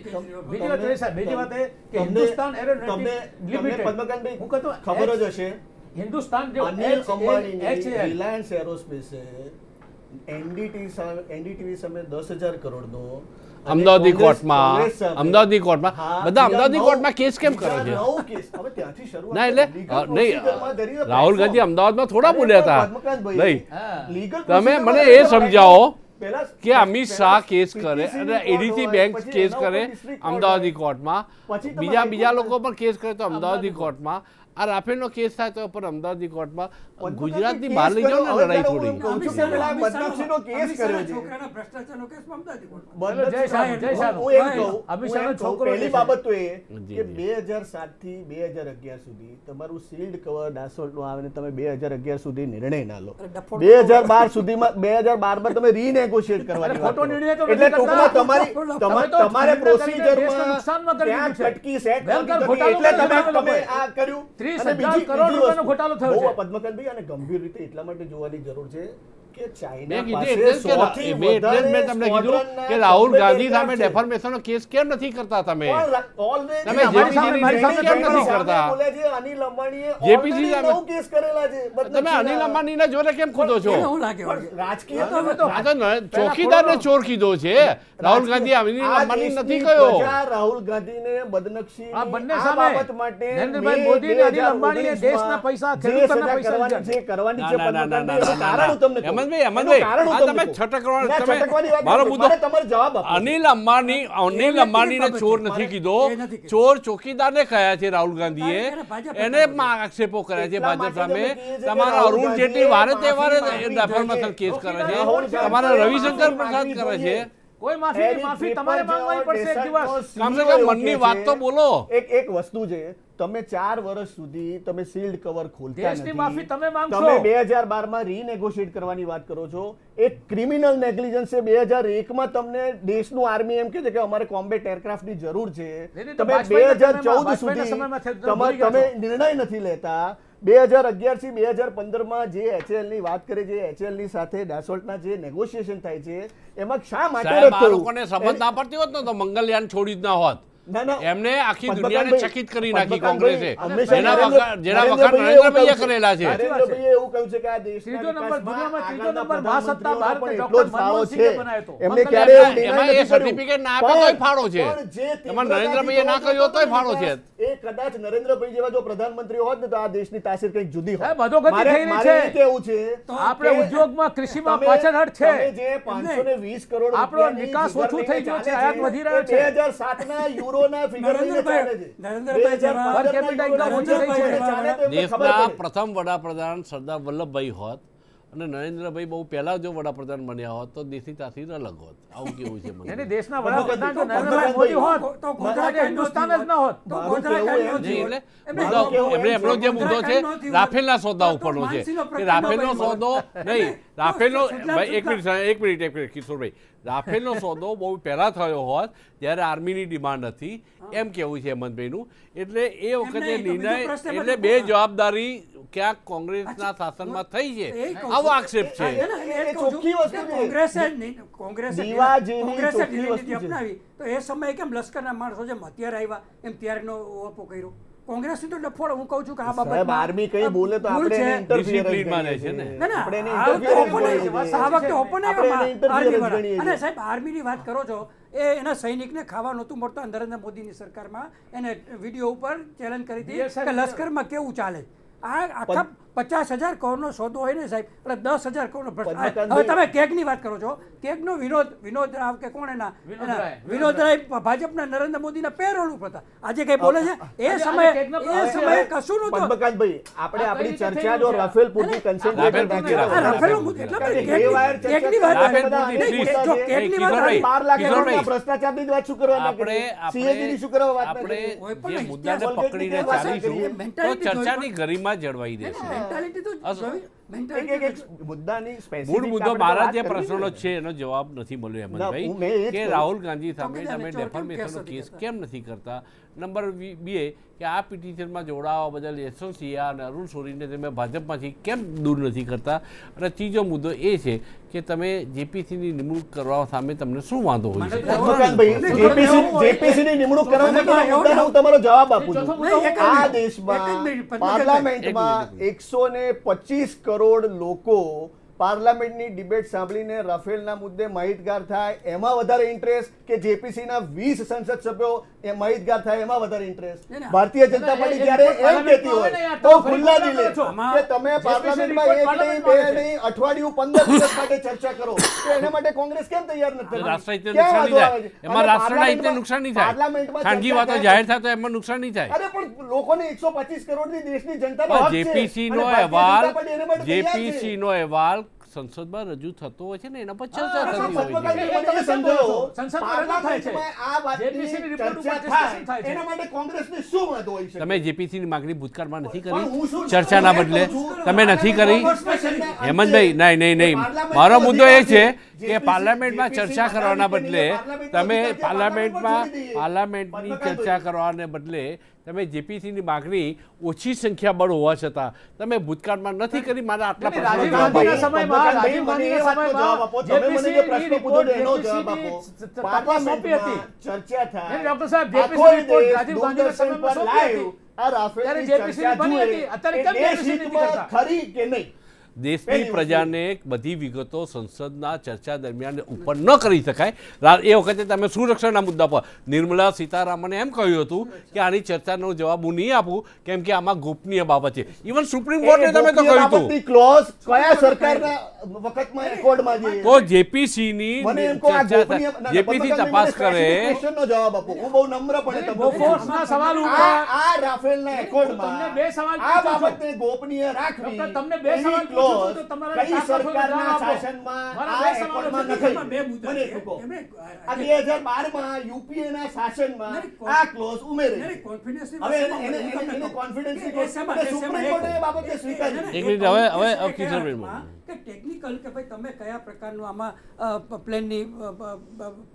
બીજી વાત એ સાહેબ, બીજી વાત એ કે તમને- હિન્દુસ્તાન તમને એરોનોટિક લિમિટેડ, પદ્મકાંતભાઈ હું કહેતો ખબર જ હશે, હિન્દુસ્તાન જે અનિલ અંબાણીની HAL, રિલાયન્સ એરોસ્પેસે એનડીટીવી સામે 10,000 કરોડનો અને અમદાવાદી કોંગ્રેસ કોર્ટમાં સામે- અમદાવાદી કોર્ટમાં હા, બધા અમદાવાદી 9 કોર્ટમાં કેસ કેમ કરે છે? 9 કેસ. હવે ત્યાંથી શરૂઆત ના એટલે legal નહીં, procedure માં there is a Rahul Gandhi platform. અમદાવાદમાં થોડા અરે બોલ્યા હતા. પદ્મકાંતભાઈ, નહીં, હા. legal તમે procedure મને માં એ there is a સમજાવો પહેલા કે અમિત શાહ કેસ કરે PTC અને ની એડીસી court બેંક હોય, પછી કેસ એના ઉપર કરે district court અમદાવાદી હોય. કોર્ટમાં, પછી તમે બીજા હાઈકોર્ટ લોકો પણ કેસ કરે તો અમદાવાદી કોર્ટમાં. આ રાફેલનો કેસ થાય તો પણ અમદાવાદની કોર્ટમાં ગુજરાતની બહાર લઈ જાઓ ને લડાઈ થોડી. પહેલી બાબત તો એ કે 2007 થી 2011 સુધી તમારું શિલ્ડ કવર દાસોલ્ટનું આવે ને તમે 2011 સુધી નિર્ણય ના લો. 2012 સુધીમાં 2012 માં તમે રીનેગોશિએટ કરવાની વાત કરો. એટલે ટૂંકમાં તમારે પ્રોસિજરમાં ત્યાં કટકી સેટ એટલે તમે આ કર્યું. 30,000 કરોડ રૂપિયાનો ઘોટાલો થયો છે. પદ્મકાંતભાઈ આને ગંભીર રીતે એટલા માટે જોવાની જરૂર છે કે ચાઇના મેં પાસે કીધું સૌથી એટલે જ મેં તમને કીધું કે રાહુલ ગાંધી સામે ડેફર્મેશનનો કેસ કેમ નથી કરતા તમે? તમે જેપીસી કેમ નથી કરતા? અનિલ અંબાણીએ જેપીસી already 9 કેસ કરેલા છે. તમે અનિલ અંબાણીના જોડે કેમ કૂદો છો? રાજકીય આ તો ચોકીદારને ચોર કીધો છે. રાહુલ ગાંધી અનિલ અંબાણી નથી કહ્યો. રાહુલ ગાંધીને બદનક્ષી આ બંને સામે બાબત માટે નરેન્દ્રભાઈ મોદી અને અનિલ અંબાણીએ દેશના પૈસા ખેડૂતોના પૈસા જે કરવાની છે ના, કારણ હું તમને કહું. હેમંતભાઈ, આ તમે છટકવાની મારો મુદ્દો અનિલ અંબાણીને ચોર નથી કીધો. ચોર ચોકીદારને કહ્યા છે રાહુલ ગાંધીએ. એને આક્ષેપો કર્યા છે ભાજપ સામે. તમારા અરુણ જેટલી વારે તહેવારે ડેફર્મેશન કેસ કરે છે. તમારા રવિશંકર પ્રસાદ કરે છે. કોઈ માફી તમારે માંગવાની પડશે એક દિવસ. કમ સે કમ મનની વાત તો બોલો. એક વસ્તુ છે, તમે 4 વર્ષ સુધી તમે શિલ્ડ કવર ખોલતા દેશની માફી નથી. તમે માંગશો. તમે 2012 માં રીનેગોશિએટ કરવાની વાત કરો છો. એક ક્રિમિનલ નેગ્લિજન્સ છે. 2001 માં તમને દેશનું આર્મી એમ કહે છે કે અમારે કોમ્બેટ એરક્રાફ્ટની જરૂર છે. તમે 2014 સુધી તમે નિર્ણય નથી લેતા. 2011 થી 2015 માં જે HAL ની વાત કરે છે, HAL ની સાથે દાસોલ્ટના જે નેગોશિએશન થાય છે એમાં શા માટે સાહેબ, આ લોકોને સમજ ના પડતી હોત ને તો મંગલયાન છોડી જ ના હોત. એમને આખી દુનિયાને ચકિત કરી નાખી કોંગ્રેસે. જેના વખાણ નરેન્દ્રભાઈએ કરેલા છે. નરેન્દ્રભાઈએ એવું કહ્યું છે કે આ દેશના ત્રીજો નંબર મહાસત્તા ભારતને ડોક્ટર મનમોહન સિંહે બનાવ્યો હતો. એમને ક્યારે એવું નિર્ણય એમાં એ નથી કર્યું. સર્ટિફિકેટ ના આપે તોય ફાળો છે. પણ જે એમાં નરેન્દ્રભાઈએ ના કહ્યું તોય ફાળો છે. એ કદાચ નરેન્દ્રભાઈ જેવા જો પ્રધાનમંત્રી હોત ને તો આ દેશની તાસીર કંઈક જુદી હોત. સાહેબ, અધોગતિ થઈ રહી મારે છે. એ કેવું છે આપણે કે ઉદ્યોગમાં કૃષિમાં તમે- પાછળ છે. તમે જે 520 કરોડ આપણો રૂપિયાની નિકાસ ફિગર ઓછું થઈ ગયું છે, લઈને આયાત વધી રહ્યો છે. 2007 ના યુરોના ફિગર લઈને ચાલે છે. નરેન્દ્રભાઈ જેવા- 2015 પર કેપિટા એકદમ ઓછી થઈ છે. ચાલે તો એમને ખબર દેશના પડે. પ્રથમ વડાપ્રધાન સરદાર વલ્લભભાઈ હોત અને નરેન્દ્રભાઈ બહુ પહેલા જો વડાપ્રધાન બન્યા હોત તો દેશની તાસીર અલગ હોત. આવું કેવું છે મને. એની દેશના વડાપ્રધાન જો નરેન્દ્રભાઈ મોદી હોત તો તો આજે હિન્દુસ્તાન જ ન હોત. તો મારું ગોધરા કેવું કાંઈ એમ ન છે. નહીં, થયું. એટલે મુદ્દો એમનો જે મુદ્દો છે રાફેલના સોદા ઉપરનો છે કે રાફેલનો સોદો નહીં, રાફેલનો ભાઈ એક મિનિટ કિશોરભાઈ, રાફેલનો સોદો બહુ પહેલા થયો હોત જ્યારે આર્મીની ડિમાન્ડ હતી એમ કેવું છે હેમંતભાઈનું. એટલે એ વખતે નિર્ણય એટલે બે જવાબદારી ક્યાંક કોંગ્રેસના શાસનમાં થઈ છે આવો આક્ષેપ છે. ચોખ્ખી વસ્તુ છે. કોંગ્રેસે દીવા જેવી કોંગ્રેસે ચોખ્ખી ઢીલી વસ્તુ નીતિ છે. અપનાવી તો એ સમયે કેમ લશ્કરના માણસો જેમ હથિયાર આવ્યા એમ ત્યારનો ઓપો કર્યો. કોંગ્રેસની તો ડફોડ હું કહું છું કે આ સાહેબ, બાબતમાં આર્મી કઈ બોલે તો ભૂલ આપણે છે. એને interference Discipline માં રહે ગણીએ છે ને. છીએ. ના, ના, આપણે એને આ વખતે interference open ગણીએ આવ્યો. છીએ. આ વખતે open આવ્યો આપણે એને interference આર્મીવાળા. ગણીએ અને છીએ. સાહેબ આર્મીની વાત કરો છો એ એના સૈનિકને ખાવા નહોતું મળતું. નરેન્દ્ર મોદીની સરકારમાં એને વિડીયો ઉપર ચેલેન્જ કરી હતી કે લશ્કરમાં કેવું ચાલે. આ આખા 50,000 કરોડનો સોદો હોય ને સાહેબ એટલે 10,000 કરોડનો ભ્રષ્ટાચાર. હવે તમે કેગની વાત કરો છો. કેગનો વિનોદ રાવ કે કોણ એના વિનોદ રાય ભાજપના નરેન્દ્ર મોદીના પેરોલ ઉપર હતા. આજે કઈ બોલે છે એ સમયે કશું નહોતું. પદ્મકાંતભાઈ, આપણે આપણી ચર્ચા જો રાફેલ પૂરતી concentrate રાખી આ રાફેલનો મુદ્દો એટલા માટે કેગની વાત રાફેલ પૂરતી જો કેગની વાત કિશોરભાઈ, 12 લાખ કિશોરભાઈ, કરોડના ભ્રષ્ટાચારની જ વાત શું કરવા ના આપણે કરીએ? CAG ની શું કરવા વાત ના આપણે કરીએ? જે મુદ્દાને પકડીને ચાલીશું તો ચર્ચાની ગરિમા જળવાઈ રહેશે. મેન્ટાલિટી તો જોવી. એક મુદ્દાની specific મૂળ મુદ્દો આપણે મારા વાત જે કરવી પ્રશ્નનો જોઈએ. છે એનો જવાબ નથી મળ્યો ના, મેં એ હેમંતભાઈ જ કે કહ્યું. રાહુલ ગાંધી સામે તો કે તમે તમે ડેફર્મેશનનો કેમ કેસ નથી કેમ નથી કરતા? નંબર 2 કે આ પિટિશનમાં જોડાવા બદલ યશવંતસિંહ અને અરુણ સોરીને તમે ભાજપમાંથી કેમ દૂર નથી કરતા? અને ત્રીજો મુદ્દો એ છે કે તમે જેપીસીની નિમણૂક કરવા સામે તમને શું વાંધો હોય છે? પદ્મકાંતભાઈ, JPC ની નિમણૂક કરવા માટેના મુદ્દાનો હું તમારો જવાબ આપું છું. નહીં, એક જ આ મિનિટ, દેશમાં એક જ મિનિટ, પદ્મકાંતભાઈ. પાર્લામેન્ટમાં 125 કરોડ લોકો પાર્લામેન્ટની ડિબેટ સાંભળીને રાફેલના મુદ્દે માહિતગાર થાય એમાં વધારે ઇન્ટરેસ્ટ કે જેપીસીના 20 સંસદ સભ્યો એ માહિતગાર થાય એમાં વધારે ઇન્ટરેસ્ટ? ભારતીય જનતા પાર્ટી જ્યારે એમ કહેતી હોય તો ખુલ્લા દિલે કે તમે પાર્લામેન્ટમાં એક નહીં, બે નહીં, અઠવાડિયું 15 દિવસ માટે ચર્ચા કરો, તો એના માટે કોંગ્રેસ કેમ તૈયાર નથી? રાષ્ટ્રહિતને નુકસાન નહીં થાય, એમાં રાષ્ટ્રના હિતને નુકસાન નહીં થાય, ખાનગી વાતો જાહેર થાય તો એમાં નુકસાન નહીં થાય. અરે પણ લોકોને 125 કરોડની દેશની જનતાનો હક છે. જેપીસી નો અહેવાલ સંસદમાં રજૂ થતો હોય છે ને એના પર ચર્ચા થતી હોય છે. તમે જેપીસી ની માંગણી ભૂતકાળમાં નથી કરી, ચર્ચાના બદલે તમે નથી કરી. હેમંતભાઈ, નહીં, મારો મુદ્દો એ છે કે પાર્લામેન્ટમાં ચર્ચા કરવાના બદલે તમે પાર્લામેન્ટની ચર્ચા કરવાને બદલે તમે જેપીસીની માગણી ઓછી સંખ્યા બળ હોવા છતાં તમે ભૂતકાળમાં નથી કરી. મારા આટલા ખરી કે નહીં? દેશની પ્રજાને બધી વિગતો સંસદના ચર્ચા દરમિયાન ઉપર ન કરી શકાય. એ વખતે તમે સુરક્ષાના મુદ્દા પર નિર્મલા સીતારામને એમ કહ્યું હતું કે આની ચર્ચાનો જવાબ હું નહીં આપું કેમ કે આમાં ગોપનીય બાબત છે. ઇવન સુપ્રીમ કોર્ટે તમે તો કહ્યું હતું ક્લોઝ કયા સરકારના વખતમાં રેકોર્ડમાં છે તો જેપીસીની જેપીસી તપાસ કરે. જવાબ આપો, હું બહુ નમ્રપણે તમને સવાલ આ રાફેલના રેકોર્ડમાં આ બાબતને ગોપનીય રાખવી, તમને બે સવાલ કઈ સરકારના શાસનમાં આ રેકોર્ડમાં નથી? મને કહો, આ 2012માં યુપીએના શાસનમાં આ ક્લોઝ ઉમેરે. હવે એને કોન્ફિડન્સની ક્લોઝ સુપ્રીમ કોર્ટે એ બાબતે સ્વીકારી. એક મિનિટ, હવે કિશોરભાઈ કે ટેકનિકલ કે ભાઈ તમે કયા પ્રકારનું આમાં પ્લેનની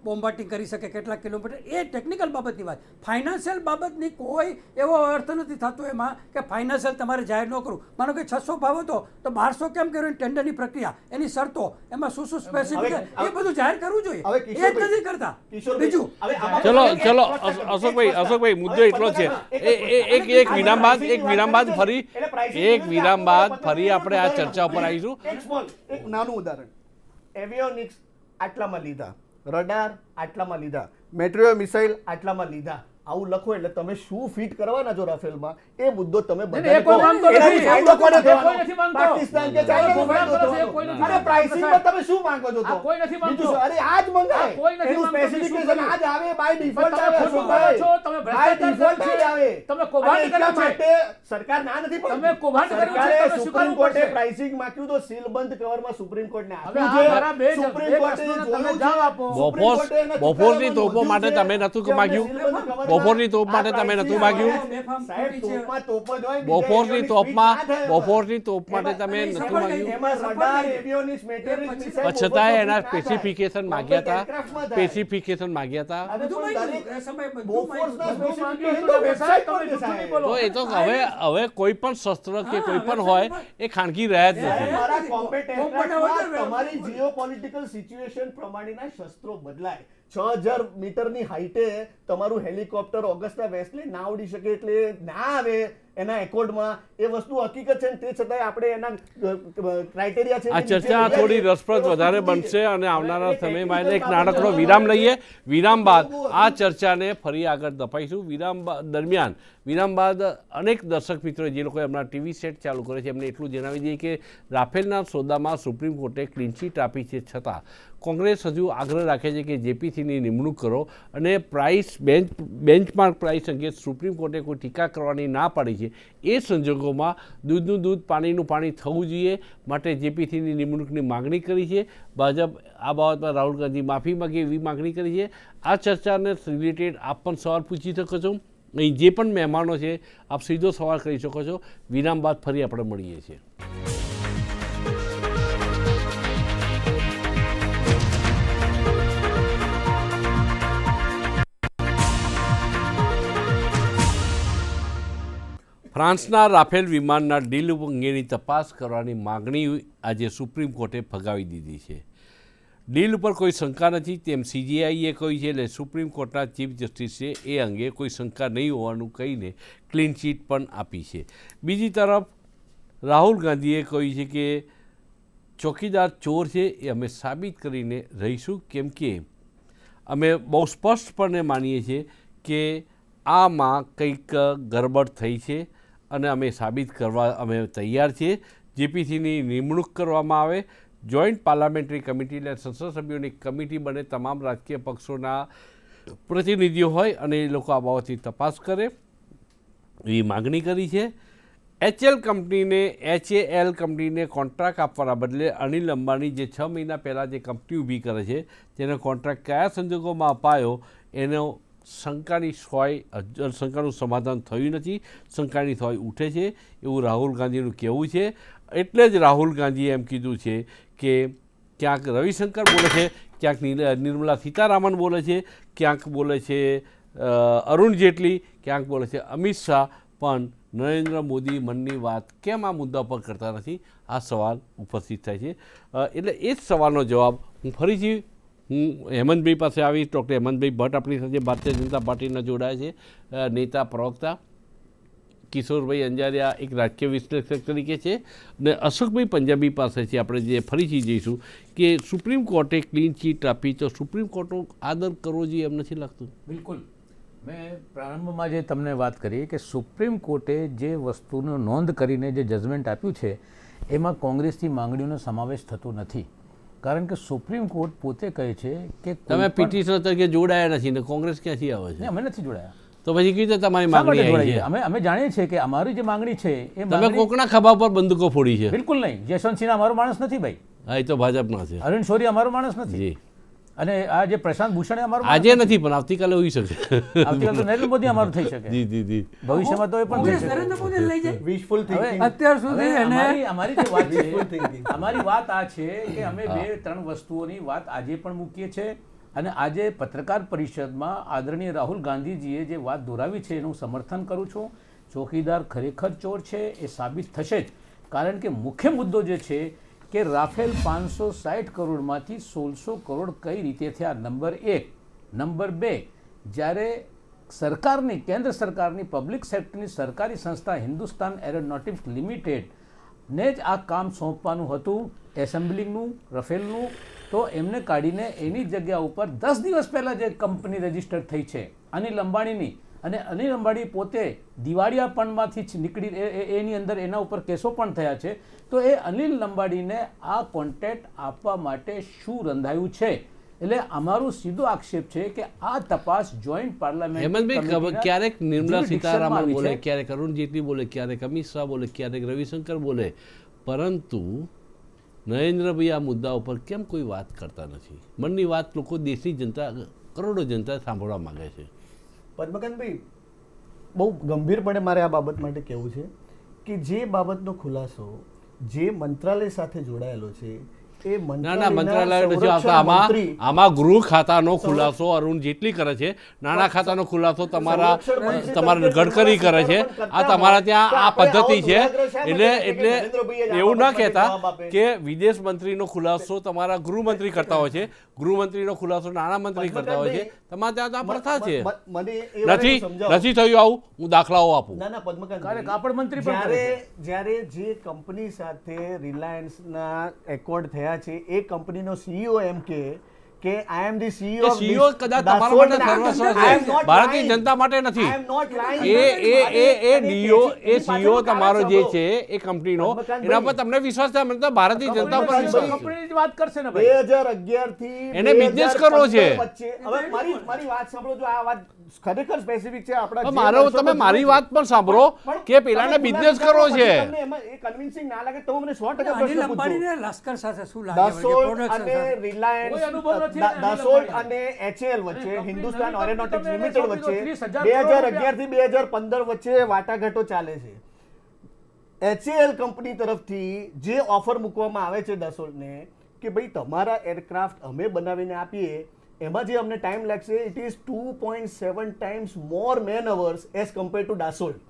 બોમ્બાર્ડિંગ કરી શકે કેટલા કિલોમીટર, એ ટેકનિકલ બાબતની વાત. ફાઇનાન્શિયલ બાબતની કોઈ એવો અર્થ નથી થતો એમાં કે ફાઇનાન્શિયલ તમારે જાહેર ન કરવું. માનો કે 600 ભાવ હતો તો 1200 કેમ કર્યું? ટેન્ડરની પ્રક્રિયા, એની શરતો, એમાં શું સ્પેસિફિક, એ બધું જાહેર કરવું જોઈએ. એ જ નથી કરતા. બીજું ચલો અશોકભાઈ મુદ્દો એટલો છે. એક વિરામ બાદ ફરી આપણે આ ચર્ચા ઉપર આવીશું. એક નાનું ઉદાહરણ, એવિયોનિક્સ આટલામાં લીધા, રડાર આટલામાં લીધા, મેટ્રિયો મિસાઇલ આટલામાં લીધા. આવું લખો એટલે તમે શું ફિટ કરવાના છો રાફેલમાં એ મુદ્દો તમે પાકિસ્તાન કે ચાઇના પ્રાઇસિંગમાં તમે શું માંગો છો? બીજું અરે આજ મંગાય એનું સ્પેસિફિકેશન આજ આવે, બાય ડિફોલ્ટ આવે, બાય ડિફોલ્ટ આવે. તમે કૌભાંડ કર્યું છે, સરકાર ના નથી પાડતી. તમે કૌભાંડ કર્યું છે, સુપ્રીમ કોર્ટે પ્રાઇસિંગ માંગ્યું તો સીલબંધ કવરમાં સુપ્રીમ કોર્ટને આપ્યું છે. સુપ્રીમ કોર્ટે જોયું છે બોફોર્સની તોપો માટે તમે નતું માંગ્યું, બોફોરની તોપ માટે તમે નતું માગ્યું, બોફોરની તોપ માટે તમે નતું માગ્યું, છતાંય એના સ્પેસિફિકેશન માગ્યા હતા. તો એ તો હવે કોઈ પણ શસ્ત્ર કે કોઈ પણ હોય એ ખાનગી રહ્યા જ નથી. તમારી જીઓપોલિટિકલ સિચ્યુએશન પ્રમાણેના શસ્ત્રો બદલાય. 6000 મીટરની હાઈટે તમારું હેલિકોપ્ટર ઓગસ્ટા વેસ્ટલે ના ઉડી શકે એટલે ના આવે એના એકોર્ડમાં. એ વસ્તુ હકીકત છે, તે છતાંય આપણે એના ક્રાઇટેરિયા છે. આ ચર્ચા થોડી રસપ્રદ વધારે બનશે અને આવનારા સમયમાં એક નાનકડો વિરામ લઈએ. વિરામ બાદ આ ચર્ચાને ફરી આગળ ધપાઈશું. વિરામ બાદ અનેક દર્શક મિત્રો જે લોકોએ હમણાં ટીવી સેટ ચાલુ કરે છે એમને એટલું જણાવી દઈએ કે રાફેલના સોદામાં સુપ્રીમ કોર્ટે ક્લીન ચીટ આપી છે છતાં કોંગ્રેસ હજુ આગ્રહ રાખે છે કે જેપીસીની નિમણૂક કરો અને બેન્ચમાર્ક પ્રાઇસ અંગે સુપ્રીમ કોર્ટે કોઈ ટીકા કરવાની ના પાડી છે. એ સંજોગોમાં દૂધનું દૂધ પાણીનું પાણી થવું જોઈએ માટે જેપીસીની નિમણૂકની માગણી કરી છે. ભાજપ આ બાબતમાં રાહુલ ગાંધી માફી માગે એવી માગણી કરી છે. આ ચર્ચાને રિલેટેડ આપ પણ સવાલ પૂછી શકો છો. અહીં જે પણ મહેમાનો છે આપ સીધો સવાલ કરી શકો છો. વિરામ બાદ ફરી આપણે મળીએ છીએ. ફ્રાન્સના રાફેલ વિમાનના ડીલ અંગેની તપાસ કરવાની માગણી આજે સુપ્રીમ કોર્ટે ફગાવી દીધી છે. ડીલ ઉપર કોઈ શંકા નથી તેમ સીજીઆઈએ કહ્યું છે. એટલે સુપ્રીમ કોર્ટના ચીફ જસ્ટિસે એ અંગે કોઈ શંકા નહીં હોવાનું કહીને ક્લીન ચીટ પણ આપી છે. બીજી તરફ રાહુલ ગાંધીએ કહ્યું છે કે ચોકીદાર ચોર છે એ અમે સાબિત કરીને રહીશું, કેમ કે અમે બહુ સ્પષ્ટપણે માનીએ છીએ કે આમાં કંઈક ગરબડ થઈ છે અને અમે સાબિત કરવા અમે તૈયાર છીએ. જેપીસીની નિમણૂક કરવામાં આવે, જોઈન્ટ પાર્લામેન્ટરી કમિટી એટલે સંસદ સભ્યોની કમિટી બને, તમામ રાજકીય પક્ષોના પ્રતિનિધિઓ હોય અને એ લોકો આ બાબતની તપાસ કરે એવી માગણી કરી છે. HAL કંપનીને કોન્ટ્રાક્ટ આપવાના બદલે અનિલ અંબાણી જે 6 મહિના પહેલાં જે કંપની ઊભી કરે છે તેનો કોન્ટ્રાક્ટ કયા સંજોગોમાં અપાયો એનો શંકાનું સમાધાન થયું નથી. શંકાની સોય ઉઠે છે એવું રાહુલ ગાંધીનું કહેવું છે. એટલે જ રાહુલ ગાંધીએ એમ કીધું છે કે ક્યાંક રવિશંકર બોલે છે, ક્યાંક નિર્મલા સીતારામન બોલે છે, ક્યાંક બોલે છે અરુણ જેટલી, ક્યાંક બોલે છે અમિત શાહ, પણ નરેન્દ્ર મોદી મનની વાત કેમ આ મુદ્દા પર કરતા નથી, આ સવાલ ઉપસ્થિત થાય છે. એટલે એ જ સવાલનો જવાબ હું ફરીથી હેમંતભાઈ પાસે આવી. ડૉક્ટર હેમંતભાઈ ભટ્ટ આપણી સાથે ભારતીય જનતા પાર્ટીના જોડાયા છે, નેતા પ્રવક્તા. કિશોરભાઈ અંજારિયા એક રાજકીય વિશ્લેષક તરીકે છે અને અશોકભાઈ પંજાબી પાસે છે. આપણે જે ફરીથી જઈશું કે સુપ્રીમ કોર્ટે ક્લીન ચીટ આપી તો સુપ્રીમ કોર્ટનો આદર કરવો જોઈએ એમ નથી લાગતું? બિલકુલ. મેં પ્રારંભમાં જે તમને વાત કરી કે સુપ્રીમ કોર્ટે જે વસ્તુનો નોંધ કરીને જે જજમેન્ટ આપ્યું છે એમાં કોંગ્રેસની માંગણીઓનો સમાવેશ થતો નથી. કારણ કે સુપ્રીમ કોર્ટ પોતે કહે છે કે તમે પિટિશનર તરીકે જોડાયા નથી ને કોંગ્રેસ ક્યાંથી આવે છે? અમે નથી જોડાયા. તો પછી કેવી રીતે તમારી માંગણી આવી છે? અમે જાણીએ છીએ કે અમારી જે માંગણી છે એ તમે કોકના ખભા પર બંદૂકો ફોડી છે? બિલકુલ નહીં. જયવંત સિન્હા અમારો માણસ નથી ભાઈ. હા, એ તો ભાજપના છે. અરુણ શૌરી અમારો માણસ નથી. અને આ જે પ્રશાંત ભૂષણ અમારો આજે નથી પણ આવતીકાલે હોઈ શકે. આવતીકાલે તો નરેન્દ્ર મોદી અમારું થઈ શકે. જી જી જી. ભવિષ્યમાં તો એ પણ થઈ શકે. નરેન્દ્ર મોદી લઈ જાય. વિશફુલ થિંકિંગ. અત્યાર સુધી અમારી જે વાત છે, અમારી વાત આ છે કે અમે 2-3 વસ્તુઓની વાત આજે પણ મૂકીએ છીએ અને આજે પત્રકાર પરિષદમાં આદરણીય રાહુલ ગાંધીજીએ જે વાત દોરાવી છે એનું સમર્થન કરું છું. ચોકીદાર ખરેખર ચોર છે એ સાબિત થશે જ. કારણ કે મુખ્ય મુદ્દો જે છે કે રાફેલ 560 કરોડમાંથી 1600 કરોડ કઈ રીતે થયા, નંબર 1. નંબર 2, જ્યારે સરકારની કેન્દ્ર સરકારની પબ્લિક સેક્ટરની સરકારી સંસ્થા હિન્દુસ્તાન એરોનોટિક્સ લિમિટેડને જ આ કામ સોંપવાનું હતું એસેમ્બલિંગનું, રફેલનું, તો એમને કાઢીને એની જગ્યા ઉપર 10 દિવસ પહેલાં જે કંપની રજીસ્ટર થઈ છે અનિલ અંબાણીની, અને અનિલ અંબાણી પોતે દિવાળિયાપણમાંથી જ નીકળી એની અંદર એના ઉપર કેસો પણ થયા છે. તો એ અનિલ અંબાણીને આ કોન્ટ્રાક્ટ આપવા માટે શું રંધાયું છે? એટલે અમારું સીધો આક્ષેપ છે કે આ તપાસ જોઈન્ટ પાર્લામેન્ટ. હેમંતભાઈ, ક્યારેક નિર્મલા સીતારામન બોલે, ક્યારેક અરુણ જેટલી બોલે, ક્યારેક અમિત શાહ બોલે, ક્યારેક રવિશંકર બોલે, પરંતુ નરેન્દ્રભાઈ આ મુદ્દા ઉપર કેમ કોઈ વાત કરતા નથી? મનની વાત લોકો, દેશની જનતા, કરોડો જનતા સાંભળવા માંગે છે. પદ્મકાંતભાઈ, બહુ ગંભીરપણે મારે આ બાબત માટે કહેવું છે કે જે બાબતનો ખુલાસો જે મંત્રાલય સાથે જોડાયેલો છે એ મંત્રાલય નથી આવતા. આમાં ગૃહ ખાતાનો ખુલાસો અરુણ જેટલી કરે છે, નાણા ખાતાનો ખુલાસો તમારા ગડકરી કરે છે. આ તમારા ત્યાં આ પદ્ધતિ છે. એટલે એવું ન કહેતા કે વિદેશ મંત્રીનો ખુલાસો તમારા ગૃહમંત્રી કરતા હોય છે, ગૃહમંત્રીનો ખુલાસો નાણામંત્રી કરતા હોય છે. તમારે ત્યાં આ પ્રથા છે. નથી થયું આવું? હું દાખલાઓ આપું. કાપડ મંત્રી જ્યારે જે કંપની સાથે રિલાયન્સના એકોર્ડ થયા છે એ કંપનીનો સીઈઓ એમ કે આઈ એમ ધી સીઈઓ કદાચ તમારા માટે સર્વસ્વ છે, ભારતીય જનતા માટે નથી. એ સીઈઓ તમારો જે છે એ કંપનીનો, એના પર તમને વિશ્વાસ છે? મને તો ભારતીય જનતા પર વિશ્વાસ છે. વાત કરશે ને 2011 થી એને બિઝનેસ કરવો છે. હવે મારી વાત સાંભળો, જો આ વાત ખરેખર સ્પેસિફિક છે આપણા. તમે મારી વાત પણ સાંભળો કે પેલાને બિઝનેસ કરવો છે. એ કન્વિન્સિંગ ના લાગે તો મને 100% પ્રશ્ન પૂછો. લશ્કર સાથે શું લાગે? દાસોલ્ટ અને રિલાયન્સ, દાસોલ્ટ અને HAL વચ્ચે, હિન્દુસ્તાન એરોનોટિક્સ લિમિટેડ વચ્ચે 2011 થી 2015 વચ્ચે વાટાઘાટો ચાલે છે. HAL કંપની તરફથી જે ઓફર મૂકવામાં આવે છે દાસોલ્ટને કે ભાઈ તમારા એરક્રાફ્ટ અમે બનાવીને આપીએ, એમાં જે અમને ટાઈમ લાગશે it is 2.7 times more man hours as compare to Dassault.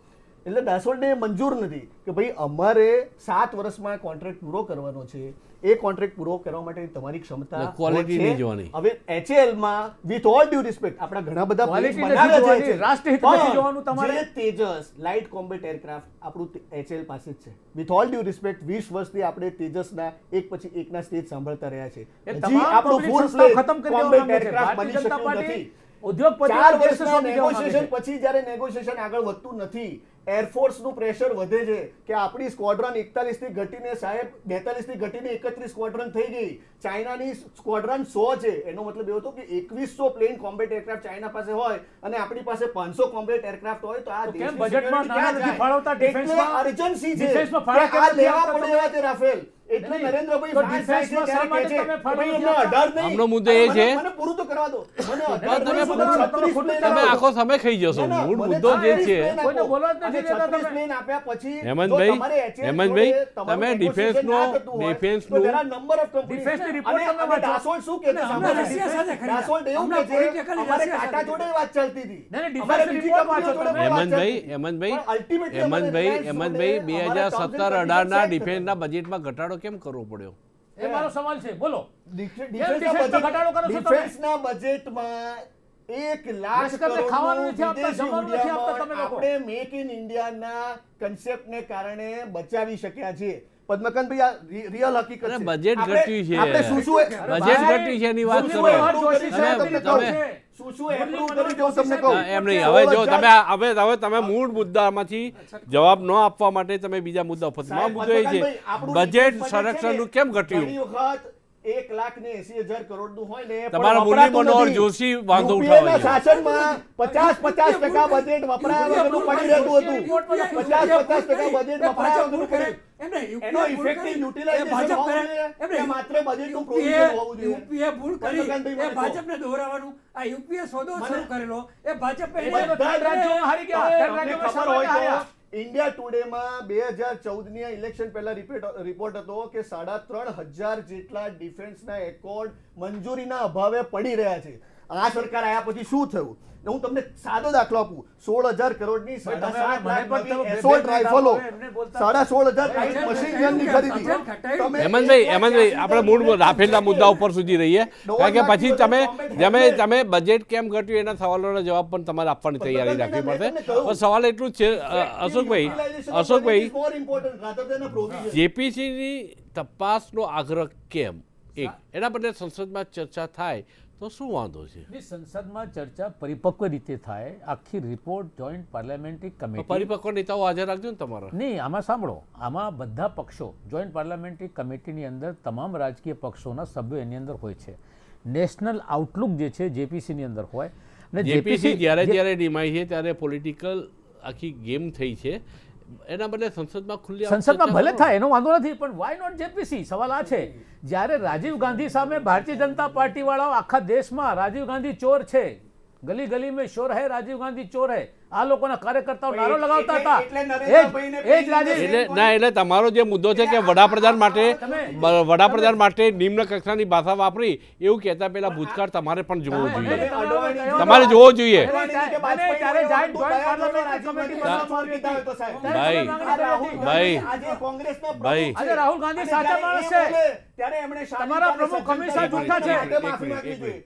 એટલે દાસોલ્ટને મંજૂર નથી કે ભાઈ અમારે 7 વર્ષમાં કોન્ટ્રાક્ટ પૂરો કરવાનો છે, એ કોન્ટ્રાક્ટ પૂરો કરવા માટે તમારી ક્ષમતા એટલે quality છે. નહીં જોવાની. હવે HAL માં વિથ ઓલ ડ્યુ રિસ્પેક્ટ આપણા ઘણા બધા Quality planes નથી બનાવ્યા જોવાની, છે. રાષ્ટ્રહિત પણ નથી જોવાનું તમારે. જે તેજસ લાઇટ કોમ્બેટ એરક્રાફ્ટ આપણું HAL પાસે જ છે. વિથ ઓલ ડ્યુ રિસ્પેક્ટ 20 વર્ષથી આપણે તેજસના એક પછી એકના સ્ટેજ સાંભળતા રહ્યા છે. એ હજી તમામ આપણું public full સંસ્થાઓ fledged ખતમ કરી combat દેવામાં છે. aircraft ભારતીય બની જનતા શક્યું પાર્ટી નથી. ઉદ્યોગપતિઓ 4 દેશને વર્ષના સોંપી દેવા માંગે નેગોશિએશન છે. પછી જ્યારે નેગોશિએશન આગળ વધતું નથી, એરફોર્સનું પ્રેશર વધે છે કે આપણી સ્ક્વોડ્રન 41 થી ઘટીને સાહેબ 42 થી ઘટીને 31 સ્ક્વોડ્રન થઈ ગઈ. ચાઇનાની સ્ક્વોડ્રન 100 છે. એનો મતલબ એવો હતો કે 2100 પ્લેન કોમ્બેટ એરક્રાફ્ટ ચાઇના પાસે હોય અને આપણી પાસે 500 કોમ્બેટ એરક્રાફ્ટ હોય તો આ તો કેમ દેશની બજેટમાં security નાણાં ક્યાં નથી જાય? ફાળવતા એટલે ડિફેન્સમાં? અર્જન્સી છે ડિફેન્સમાં કે ફાળા આ કેમ નથી લેવા આપતા પડે એવા તે રાફેલ. એટલે નહીં, નરેન્દ્રભાઈ તો વાત થાય છે ડિફેન્સમાં શા ત્યારે માટે કહે છે તમે કે ફાળો ભાઈ નથી અમને 18 નહીં. આમનો મુદ્દો એ છે. મને પૂરું તો કરવા દો. મને 18 તમે નહીં, મને 36 પ્લેન તમે આપો. આખો સમય ખાઈ જશો. ના, ના, મૂળ મને મુદ્દો જે 36 છે પ્લેન આપો. કોઈને બોલવા જ નથી અને દેતા 36 તમે. પ્લેન આપ્યા પછી જો હેમંતભાઈ, તમારે HAL હેમંતભાઈ, જોડે તમારું તમે negotiation ડિફેન્સનો- ના થતું હોય, ડિફેન્સનું- તો there are number of companies. ડિફેન્સની report અને- તમે અને વાંચો. દાસોલ શું કહે છે? અને સાંભળો, રશિયા સાથે ખરીદા. દાસોલ એવું હમણાં કહે છે, politically અમારે રશિયા ટાટા સાથે જોડે વાત ચાલતી હતી. નહીં, નહીં, અમારે defense બીજી report કંપનીઓ વાંચો જોડે તમે. વાત ચાલતી હેમંતભાઈ, હતી. પણ ultimately અમારે હેમંતભાઈ, Reliance હેમંતભાઈ, જોડે અમારા 2017-18 terms and ડિફેન્સના બજેટમાં ઘટાડો કેમ કરવો પડ્યો? એ મારો સવાલ છે, બોલો. ડિફેન્સના ઘટાડો કરો છો તમે? ડિફેન્સના બજેટમાં 1 લાખ લશ્કરને ખાવાનું નથી આપતા, વિદેશી જમવાનું નથી આપતા તમે મીડિયામાં લોકો. આપણે મેક ઇન ઇન્ડિયાના કન્સેપ્ટને કારણે બચાવી શક્યા છીએ. પદ્મકાંતભાઈ, આ રિયલ હકીકત અરે છે. બજેટ આપણે- ઘટ્યું છે. આપણે શું શું બજેટ ઘટ્યું છે એની વાત શું કરો. શું approve કર્યું છે તમે- તમને તમે- કહું. શું શું approve કર્યું છે હું તમને કહું. હા, એમ નહીં. હવે જો તમે હવે તમે મૂળ મુદ્દામાંથી જવાબ ન આપવા માટે તમે બીજા મુદ્દા ઉપર મારો સાહેબ, મુદ્દો એ છે પદ્મકાંતભાઈ, આપણું બજેટ defense budget સંરક્ષણનું છે ને, કેમ ઘટ્યું? ઘણી વખત 1,80,000 કરોડનું હોય ને, પણ તમારા વપરાતું મુરલી મનોહર નથી. જોશી વાંધો UPA ના ઉઠાવે છે. શાસનમાં 50% બજેટ વપરાયા વગરનું પડી રહેતું હતું. 50% બજેટ વપરાયા વગરનું પડ્યું. એનો effective utilization હોવું જોઈએ કે માત્ર બજેટનું provision હોવું જોઈએ? યુપીએ ભૂલ કરી પદ્મકાંતભાઈ, એ મને કહો. ભાજપને દોહરાવવાનું. આ યુપીએ સોદો શરૂ કરેલો એ ભાજપે એ બધા ત્રણ રાજ્યોમાં હારી ગયા. ત્રણ તમને રાજ્યોમાં ખબર શા હોય માટે તો હાર્યા? ઇન્ડિયા ટુડેમાં 2014 ની ઇલેક્શન પહેલા રિપોર્ટ હતો કે 3,500 જેટલા ડિફેન્સના એકોર્ડ મંજૂરીના અભાવે પડી રહ્યા છે. આ સરકાર આયા પછી શું થયું? હું તમને સાદો દાખલો આપું. 16,000 કરોડની ભાઈ, તમે 7.5 મને લાખ પણ નવી તમે assault બે રાઇફલો, એમને બોલતા 16,500 મશીન ગનની ખરીદી. તમે હેમંતભાઈ, આપણે મૂળ રાફેલના મુદ્દા ઉપર સુધી રહીએ કારણ કે પછી તમે બજેટ કેમ ઘટ્યું એના સવાલોના જવાબ પણ તમારે આપવાની તૈયારી રાખવી પડશે. પણ સવાલ એટલું જ છે અશોકભાઈ, more important rather than a provision. જેપીસીની તપાસનો આગ્રહ કેમ? એક એના બદલે સંસદમાં ચર્ચા થાય તો શું વાંધો છે? ની સંસદમાં ચર્ચા પરિપક્વ રીતે થાય. આખી રિપોર્ટ જોઈન્ટ પાર્લામેન્ટરી કમિટી પરિપક્વ નેતાઓ હાજર રાખજો ને તમારા. નહીં, આમાં સાંભળો, આમાં બધા પક્ષો જોઈન્ટ પાર્લામેન્ટરી કમિટીની અંદર તમામ રાજકીય પક્ષોના સભ્યો એની અંદર હોય છે. નેશનલ આઉટલુક જે છે જેપીસીની અંદર હોય અને જેપીસી જ્યારે નિમાય છે ત્યારે પોલિટિકલ આખી ગેમ થઈ છે. એના બદલે સંસદમાં ખુલ્લી સંસદમાં ભલે થાય એનો વાંધો નથી, પણ વાય નોટ જેપીસી? સવાલ આ છે, જ્યારે રાજીવ ગાંધી સામે ભારતીય જનતા પાર્ટી વાળાઓ આખા દેશમાં રાજીવ ગાંધી ચોર છે, ગલી ગલી મેં શોર હૈ, રાજીવ ગાંધી ચોર હૈ, આ લોકોના કાર્યકર્તાઓ નારો લગાવતા હતા. એ જ રાજીવ એટલે તમારો જે મુદ્દો છે કે વડાપ્રધાન માટે નિમ્ન કક્ષાની ભાષા વાપરી એવું કહેતા પહેલા ભૂતકાળ તમારે પણ જોવો જોઈએ. તમારે જોવો જોઈએ. ભાઈ, આજે રાહુલ ગાંધી સાચા માણસ છે. તમારા પ્રમુખ કમિશનર જૂઠા છે. એક મિનિટ.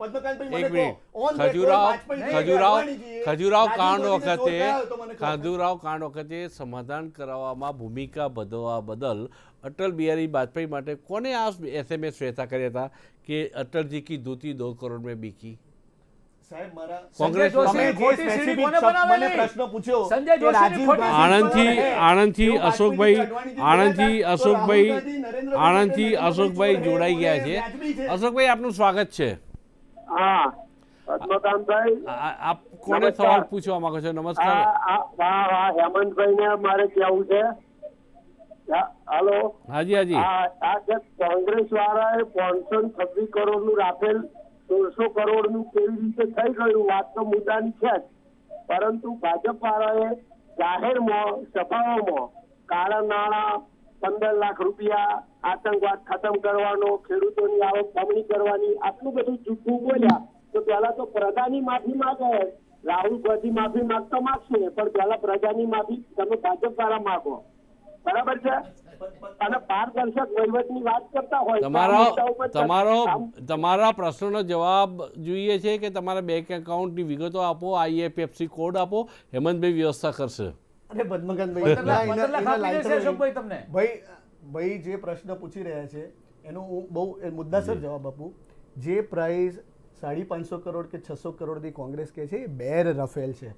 ખજુરાવ કાંડ વખતે સમાધાન કરાવવામાં ભૂમિકા ભજવવા બદલ અટલ બિહારી વાજપેયી માટે કોને આ SMS વ્યથા કર્યા હતા કે અટલજી કી ધોતી 2 કરોડ મેં બીકી? કોંગ્રેસ આણંદથી અશોકભાઈ જોડાઈ ગયા છે. અશોકભાઈ, આપનું સ્વાગત છે. હા, પદ્મકાંતભાઈ, આપ કોને સવાલ પૂછવા માંગો છો? નમસ્કાર. હેમંતભાઈ ને મારે કેવું છે. હાલો. હાજી. આ કોંગ્રેસ વાળાએ 526 કરોડ નું રાફેલ 1600 કરોડ નું કેવી રીતે થઈ ગયું વાત તો મુદ્દાની છે જ, પરંતુ ભાજપ વાળાએ જાહેરમાં સભાઓમાં કાળા નાણાં 15 લાખ રૂપિયા, આતંકવાદ ખતમ કરવાનો, ખેડૂતોની આવક બમણી કરવાની, આટલું બધું જૂઠું બોલ્યા. તો પહેલા તો પ્રજાની માફી માંગે. રાહુલ ગાંધી માફી માંગતો માંગશે, પણ પહેલા પ્રજાની માફી તમે ભાજપ વાળા માંગો. બરાબર છે? અને પારદર્શક વહીવટની વાત કરતા હોય તો આ મુદ્દા ઉપર તમારા પ્રશ્નનો જવાબ જોઈએ છે કે તમારા બેંક એકાઉન્ટની વિગતો આપો, IFSC કોડ આપો, હેમંતભાઈ વ્યવસ્થા કરશે. અરે પદ્મકાંતભાઈ તમને ભાઈ જે પ્રશ્ન પૂછી રહ્યા છે એનો હું બહુ મુદ્દાસર જવાબ આપું. જે પ્રાઇસ 550 કરોડ કે 600 કરોડની કોંગ્રેસ કહે છે એ બેર રફેલ છે,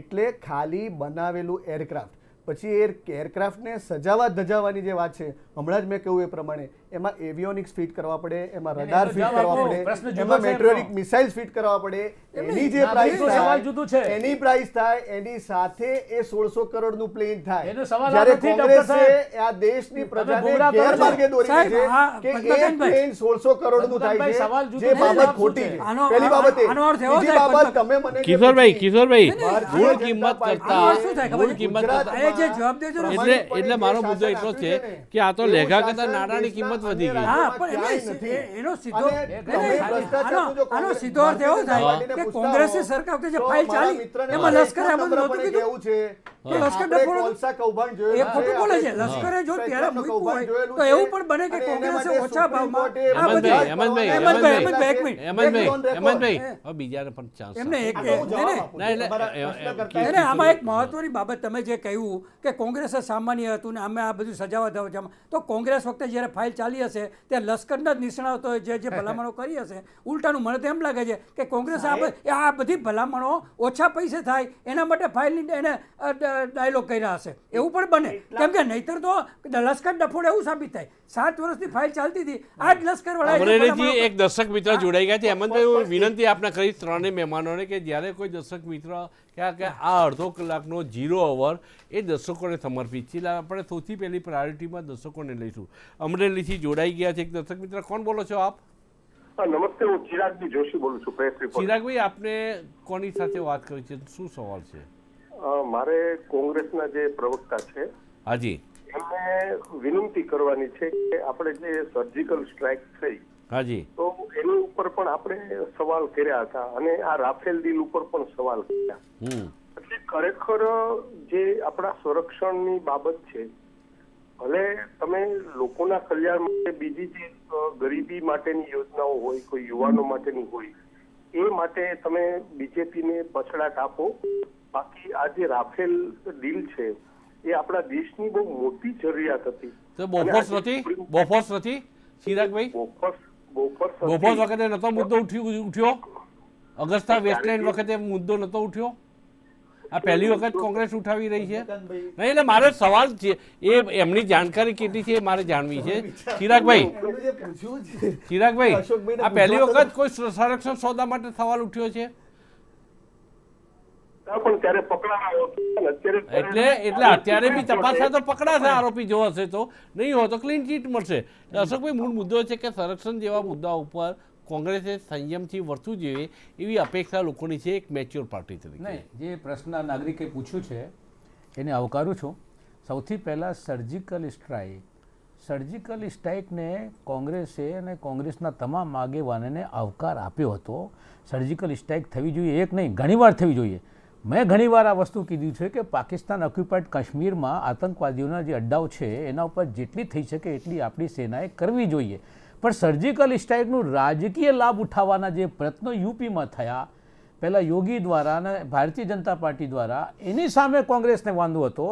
એટલે ખાલી બનાવેલું એરક્રાફ્ટ. પછી એરક્રાફ્ટને સજાવા ધજાવવાની જે વાત છે, હમણાં જ મેં કહ્યું એ પ્રમાણે એમાં એવિયોનિક્સ ફિટ કરવા પડે, એમાં રડાર ફિટ કરવા પડે, એમાં મેટ્રોનિક મિસાઇલ્સ ફિટ કરવા પડે. એની જે પ્રાઇસ થાય એની પ્રાઇસ થાય એની સાથે એ 1600 કરોડનું પ્લેન થાય. જ્યારે કોંગ્રેસે આ દેશની પ્રજાને ગેરમાર્ગે દોરી છે કે એ પ્લેન 1600 કરોડનું થાય છે, જે બાબત ખોટી છે. પહેલી બાબત એ. બીજી બાબત તમે મને કિશોરભાઈ મૂળ કિંમત કરતા એટલે મારો મુદ્દો એટલો છે કે આ તો લેખા કરતા નાણાંની કિંમત વધી ગઈ. એનો સીધો અર્થ એવો થાય કે કોંગ્રેસની સરકાર વખતે જે ફાઇલ ચાલી એમાં લશ્કરે આ બધું નહોતું કીધું કે લશ્કર ડફોડો એ ખોટું બોલે છે. લશ્કરે જો ત્યારે મૂક્યું હોય તો એવું પણ બને કે કોંગ્રેસે ઓછા ભાવમાં આ બધી હેમંતભાઈ બીજાને પણ ચાન્સ એમને આમાં એક મહત્વની બાબત તમે જે કહ્યું કે કોંગ્રેસે સામાન્ય હતું ને અમે આ બધું સજાવા ધજાવવામાં, તો કોંગ્રેસ વખતે જ્યારે ફાઇલ ચાલી હશે ત્યારે લશ્કરના જ નિષ્ણાતો જે ભલામણો કરી હશે, ઉલટાનું મને તો એમ લાગે છે કે કોંગ્રેસ આ બધી ભલામણો ઓછા પૈસે થાય એના માટે ફાઇલની એને ડાયલોગ કર્યા હશે, એવું પણ બને. કેમ કે નહીતર તો લશ્કર ડફોડ એવું સાબિત થાય. 7 વર્ષથી ફાઇલ ચાલતી હતી, આ જ લશ્કર અમરેલીથી એક દર્શક મિત્ર જોડાઈ ગયા છે. હેમંતભાઈ, હું વિનંતી આપને કરીશ ત્રણેય મહેમાનોને કે જ્યારે કોઈ દર્શક મિત્ર કે આ અડધો કલાકનો 0 અવર એ દર્શકોને સમર્પિત છે, એટલે આપણે સૌથી પહેલી પ્રાયોરિટીમાં દર્શકોને લઈશું. અમરેલીથી જોડાઈ ગયા છે એક દર્શક મિત્ર. કોણ બોલો છો આપ? નમસ્તે, હું ચિરાગજી જોશી બોલું છું, પ્રેસ રિપોર્ટર. ચિરાગભાઈ, આપને કોની સાથે વાત કરી છે, શું સવાલ છે? મારે કોંગ્રેસના જે પ્રવક્તા છે હાજી એમને વિનંતી કરવાની છે કે આપણે જે સર્જિકલ સ્ટ્રાઇક થઈ હાજી તો એની ઉપર પણ આપણે સવાલ કર્યા હતા અને આ રાફેલ ડીલ ઉપર પણ સવાલ કર્યા. એટલે ખરેખર જે આપણા સંરક્ષણની બાબત છે, ભલે તમે લોકોના કલ્યાણ માટે બીજી જે ગરીબી માટેની યોજનાઓ હોય, કોઈ યુવાનો માટેની હોય, એ માટે તમે બીજેપીને પછડાટ આપો. બાકી આ જે રાફેલ ડીલ છે એ આપણા દેશની બહુ મોટી જરૂરિયાત હતી. તો બોફોર્સ નથી ચિરાગભાઈ? બોફોર્સ વખતે નતો મુદ્દો ઉઠ્યો? અગસ્તા વેસ્ટલેન્ડ વખતે મુદ્દો નતો ઉઠ્યો? આ પહેલી વખત કોંગ્રેસ ઉઠાવી રહી છે? નહીં, એટલે મારો સવાલ છે એ એમની જાણકારી કેટલી છે એ મારે જાણવી છે. ચિરાગભાઈ, આ પહેલી વખત કોઈ સંરક્ષણ સોદા માટે સવાલ ઉઠ્યો છે? એટલે અત્યારે બી તપાસ તો પકડાશે આરોપી જો હશે તો, નહીં હોય તો ક્લીન ચીટ મળશે. અશોકભાઈ, મૂળ મુદ્દો છે કે સંરક્ષણ જેવા મુદ્દા ઉપર કોંગ્રેસે સંયમથી વર્તવું જોઈએ એવી અપેક્ષા લોકોની છે એક મેચ્યોર પાર્ટી તરીકે. નહીં, જે પ્રશ્ન નાગરિકે પૂછ્યું છે એને આવકારું છું. સૌથી પહેલાં સર્જિકલ સ્ટ્રાઇકને કોંગ્રેસે અને કોંગ્રેસના તમામ આગેવાનોને આવકાર આપ્યો હતો. સર્જિકલ સ્ટ્રાઇક થવી જોઈએ, એક નહીં ઘણીવાર થવી જોઈએ. મેં ઘણીવાર આ વસ્તુ કીધું છે કે પાકિસ્તાન ઓક્યુપાઈડ કાશ્મીરમાં આતંકવાદીઓના જે અડ્ડાઓ છે એના ઉપર જેટલી થઈ શકે એટલી આપણી સેનાએ કરવી જોઈએ. પણ સર્જિકલ સ્ટ્રાઇકનું રાજકીય લાભ ઉઠાવવાના જે પ્રયત્નો યુપીમાં થયા, પહેલાં યોગી દ્વારા અને ભારતીય જનતા પાર્ટી દ્વારા, એની સામે કોંગ્રેસને વાંધો હતો.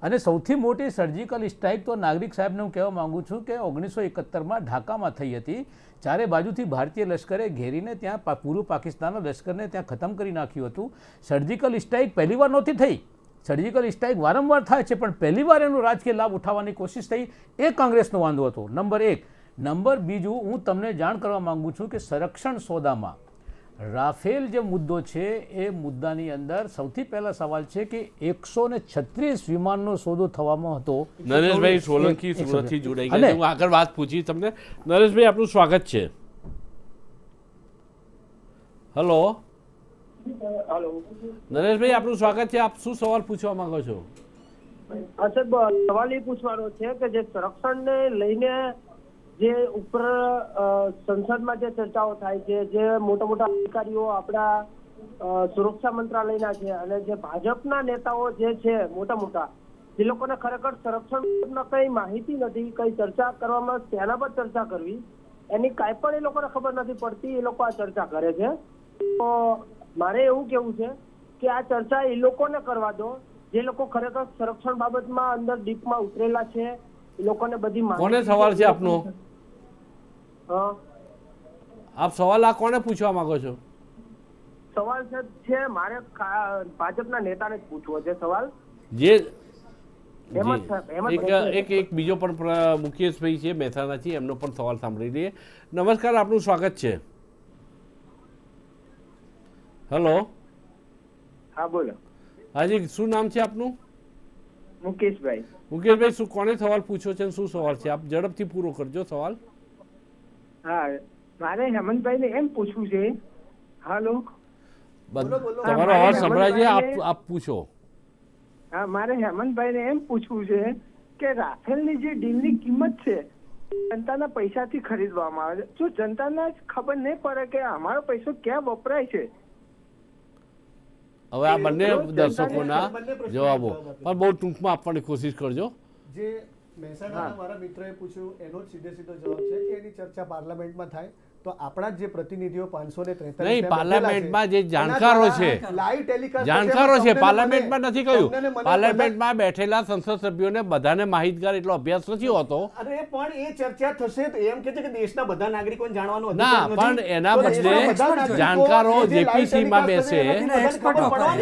અને સૌથી મોટી સર્જિકલ સ્ટ્રાઇક તો નાગરિક સાહેબને હું કહેવા માગું છું કે 1971માં ઢાકામાં થઈ હતી. ચારે બાજુથી ભારતીય લશ્કરે ઘેરીને ત્યાં પૂર્વ પાકિસ્તાનના લશ્કરને ત્યાં ખતમ કરી નાખ્યું હતું. સર્જિકલ સ્ટ્રાઇક પહેલીવાર નહોતી થઈ. સર્જિકલ સ્ટ્રાઇક વારંવાર થાય છે, પણ પહેલીવાર એનો રાજકીય લાભ ઉઠાવવાની કોશિશ થઈ. એ કોંગ્રેસનો વાંધો હતો, નંબર 1. નંબર બીજું, હું તમને જાણ કરવા માગું છું કે સંરક્ષણ સોદામાં રાફેલ જે મુદ્દો છે એ મુદ્દાની અંદર સૌથી પહેલા સવાલ છે કે 136 વિમાનનો સોદો થવામાં હતો. નરેશભાઈ સોલંકી સુરતથી જોડાઈ ગયા. હું આગળ વાત પૂછી તમને. નરેશભાઈ, આપનું સ્વાગત છે. હેલો નરેશભાઈ, આપનું સ્વાગત છે. આપ શું સવાલ પૂછવા માંગો છો? સાહેબ, સવાલ એ પૂછવાનો છે કે જે સંરક્ષણને લઈને જે ઉપર સંસદમાં જે ચર્ચાઓ થાય છે, જે મોટા મોટા અધિકારીઓ આપણા સુરક્ષા મંત્રાલયના છે અને જે ભાજપના નેતાઓ જે છે મોટા મોટા, જે લોકોને ખરેખર સંરક્ષણમાં કઈ માહિતી નથી, કઈ ચર્ચા કરવામાં તેના પર ચર્ચા કરવી, એની કાંઈ પણ એ લોકોને ખબર નથી પડતી, એ લોકો આ ચર્ચા કરે છે. તો મારે એવું કેવું છે કે આ ચર્ચા એ લોકોને કરવા દો જે લોકો ખરેખર સંરક્ષણ બાબતમાં અંદર ડીપમાં ઉતરેલા છે, એ લોકોને બધી માહિતી. કોને સવાલ છે આપનો? હા, આપ સવાલ આ કોને પૂછવા માંગો છો? સવાલ છે મારે ભાજપના નેતાને જ પૂછવો છે સવાલ. જે હેમંત એક બીજો પણ મુકેશભાઈ છે મહેસાણાથી, એમનો પણ સવાલ સાંભળી લઈએ. નમસ્કાર, આપનું સ્વાગત છે. હેલો. હા બોલો. હાજી, શું નામ છે આપનું? મુકેશભાઈ. મુકેશભાઈ, શું કોને સવાલ પૂછ્યો છે, શું સવાલ છે? આપ ઝડપથી પૂરો કરજો સવાલ. હા, મારે હેમંતભાઈ ને એમ પૂછવું છે. હાલો, તમારો અવાજ સંભળાય છે, આપ પૂછો. હા, મારે હેમંતભાઈ ને એમ પૂછવું છે કે રાફેલની જે ડીલની કિંમત છે જનતાના પૈસાથી ખરીદવામાં આવે છે, જો જનતાને ખબર નહીં પડે કે અમારો પૈસો ક્યાં વપરાય છે. હવે આ બંને દર્શકોના જવાબો પણ બહુ ટૂંકમાં આપવાની કોશિશ કરજો. જે મહેસાણાના મારા મિત્રએ પૂછ્યું એનો જ સીધો જવાબ છે કે એની ચર્ચા પાર્લામેન્ટમાં થાય તો આપણા જે પ્રતિનિધિઓ 543 નહીં, પાર્લામેન્ટમાં જે જાણકારો છે, જાણકારો છે, પાર્લામેન્ટમાં નથી કહ્યું. પાર્લામેન્ટમાં બેઠેલા સંસદ સભ્યોને બધાને માહિતગાર એટલો અભ્યાસ નથી હોતો. અરે પણ એ ચર્ચા થશે તો એમ કે છે કે દેશના બધા નાગરિકોને જાણવાનો ના, પણ એના બદલે જાણકારો જેપીસીમાં બેસે,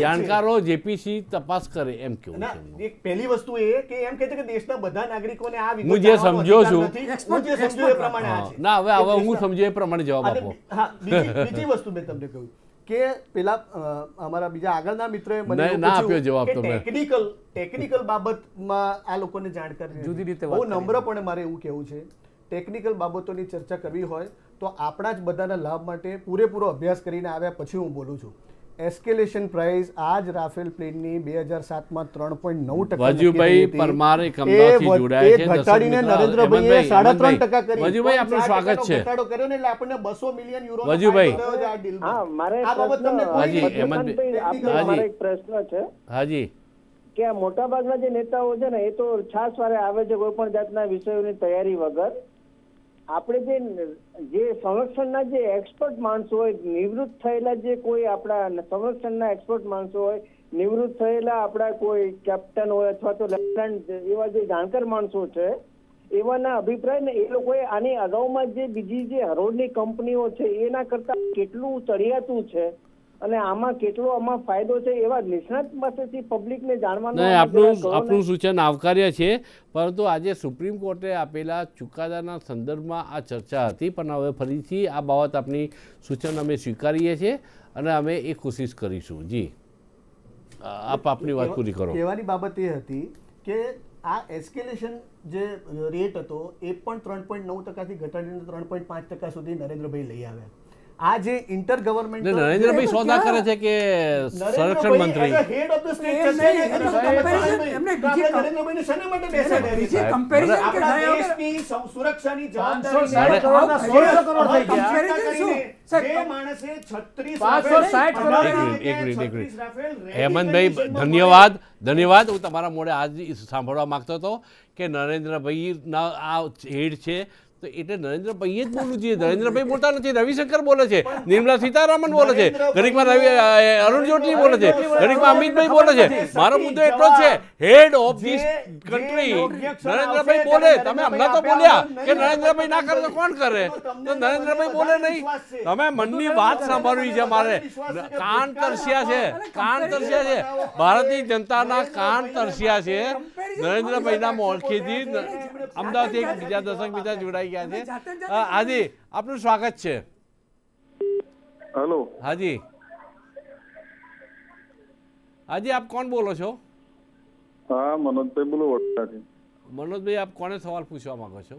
જાણકારો જેપીસી તપાસ કરે, એમ કેવું છે. એક પહેલી વસ્તુ એ કે એમ કે છે કે દેશના બધા નાગરિકોને આ હું જે સમજ્યો છું એ પ્રમાણે આ છે. ના, હવે હું સમજ્યો એ પ્રમાણે જવાબ આપો. હા, બીજી વસ્તુ મેં તમને કહ્યું કે પેલા અમારા બીજા આગળના મિત્રોએ મને ના આપ્યો જવાબ તમે. ટેકનિકલ બાબતમાં આ લોકોને જાણકારી જુદી રીતે બહુ નમ્રપણે મારે એવું કહેવું છે, ટેકનિકલ બાબતોની ચર્ચા કરવી હોય તો આપણા જ બધાના લાભ માટે પૂરેપૂરો અભ્યાસ કરીને આવ્યા પછી હું બોલું છું. એસ્કેલેશન પ્રાઇસ આજ રાફેલ પ્લેનની 2007માં 3.9% વજુભાઈ પરમાર અમદાવાદથી જોડાયા છે. ઘટાડીને નરેન્દ્રભાઈએ 3.5% કરી. વજુભાઈ, આપનું સ્વાગત છે. ઘટાડો કર્યો ને એટલે આપણને 200 મિલિયન યુરો વજુભાઈ. હા, મારે આ બાબત તમને હાજી, મારે એક પ્રશ્ન છે હાજી. કે આ મોટાભાગના જે નેતાઓ છે ને એ તો છાસ વારે આવે છે કોઈ પણ જાતના વિષયોની તૈયારી વગર. આપણે જે સંરક્ષણના જે એક્સપર્ટ માણસો હોય, નિવૃત્ત થયેલા જે કોઈ આપણા સંરક્ષણના એક્સપર્ટ માણસો હોય, નિવૃત્ત થયેલા આપણા કોઈ કેપ્ટન હોય અથવા તો લેફ્ટનન્ટ, એવા જે જાણકાર માણસો છે, એવાના અભિપ્રાય ને એ લોકોએ આની અગાઉમાં જે બીજી જે હરોળની કંપનીઓ છે એના કરતા કેટલું ચડિયાતું છે અને આમાં કેટલો આમાં ફાયદો છે એવા નિષ્ણાત પાસેથી પબ્લિકને જાણવાનું. આપનું સૂચન આવકાર્ય છે, પરંતુ આજે સુપ્રીમ કોર્ટે આપેલા ચુકાદાના સંદર્ભમાં આ ચર્ચા હતી, પણ હવે ફરીથી આ બાબત આપની સૂચન અમે સ્વીકારીએ છીએ અને અમે એ કોશિશ કરીશું. જી, આપ આપની વાત પૂરી કરો. કહેવાની બાબત એ હતી કે આ એસ્કેલેશન જે રેટ હતો એ પણ 3.9%થી ઘટાડીને 3.5% સુધી નરેન્દ્રભાઈ લઈ આવ્યા. આ જે ઇન્ટર ગવર્મેન્ટ નરેન્દ્રભાઈ સોદા કરે છે કે સંરક્ષણ મંત્રી હેડ ઓફ ધ સ્ટેટ છે, એમને નરેન્દ્રભાઈને શેના માટે બેસાડ્યા? બીજી કમ્પેરિઝન કે દેશની સુરક્ષાની જવાબદારી જે માણસે 36 હેમંતભાઈ, ધન્યવાદ. હું તમારા મોડે આજ સાંભળવા માંગતો હતો કે નરેન્દ્રભાઈના આ હેડ છે, તો એટલે નરેન્દ્રભાઈએ જ બોલવું જોઈએ. નરેન્દ્રભાઈ બોલતા નથી, રવિશંકર બોલે છે, નિર્મલા સીતારામન બોલે છે, ઘડીકમાં અરુણ જેટલી બોલે છે, ઘડીકમાં અમિતભાઈ બોલે છે. મારો મુદ્દો એટલો જ છે, head of this country Narendrabhai બોલે. તમે હમણાં તો બોલ્યા કે નરેન્દ્રભાઈ ના કરે તો કોણ કરે? તો નરેન્દ્રભાઈ બોલે નહીં. તમે મનની વાત સાંભળવી છે મારે. કાન તરસ્યા છે, કાન તરસ્યા છે, ભારતીય જનતાના કાન તરસ્યા છે. નરેન્દ્રભાઈના મોડેથી અમદાવાદથી એક બીજા દર્શક બીજા જોડાઈ ગયા છે. હાજી, આપનું સ્વાગત છે. હેલો. હાજી હાજી, આપ કોણ બોલો છો? હા, મનોજભાઈ બોલો, વડોદરાથી. મનોજભાઈ, આપ કોને સવાલ પૂછવા માંગો છો?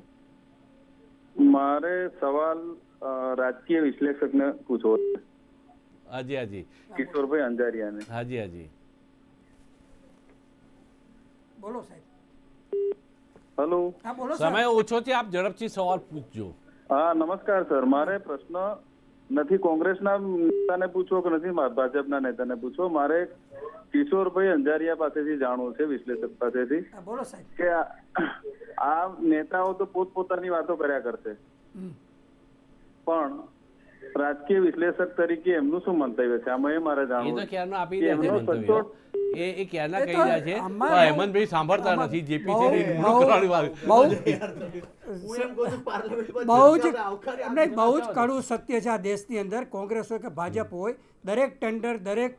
મારે સવાલ રાજકીય વિશ્લેષકને પૂછવો છે. હાજી હાજી. કિશોરભાઈ અંજારિયાને. હાજી હાજી, બોલો સાહેબ. હેલો. હા બોલો. સમય ઓછો છે, આપ ઝડપથી સવાલ પૂછજો. હા, નમસ્કાર સર. મારે પ્રશ્ન નથી કોંગ્રેસના નેતાને પૂછવો કે નથી ભાજપના નેતાને પૂછવો. મારે કિશોરભાઈ અંજારિયા પાસેથી જાણવું છે, વિશ્લેષક પાસેથી, બોલો સાહેબ. કે આ નેતાઓ તો પોતપોતાની વાતો કર્યા કરશે, પણ રાજકીય વિશ્લેષક તરીકે એમનું શું મંતવ્ય છે આમાં, એ મારે એ જાણવું તો છે. ક્યારનો આપી રહ્યા છે મંતવ્ય. એ ક્યારના કહી રહ્યા છે. હેમંતભાઈ સાંભળતા નથી. જેપીસી બહુ જ કડવું સત્ય છે આ દેશની અંદર. કોંગ્રેસ હોય કે ભાજપ હોય, દરેક ટેન્ડર, દરેક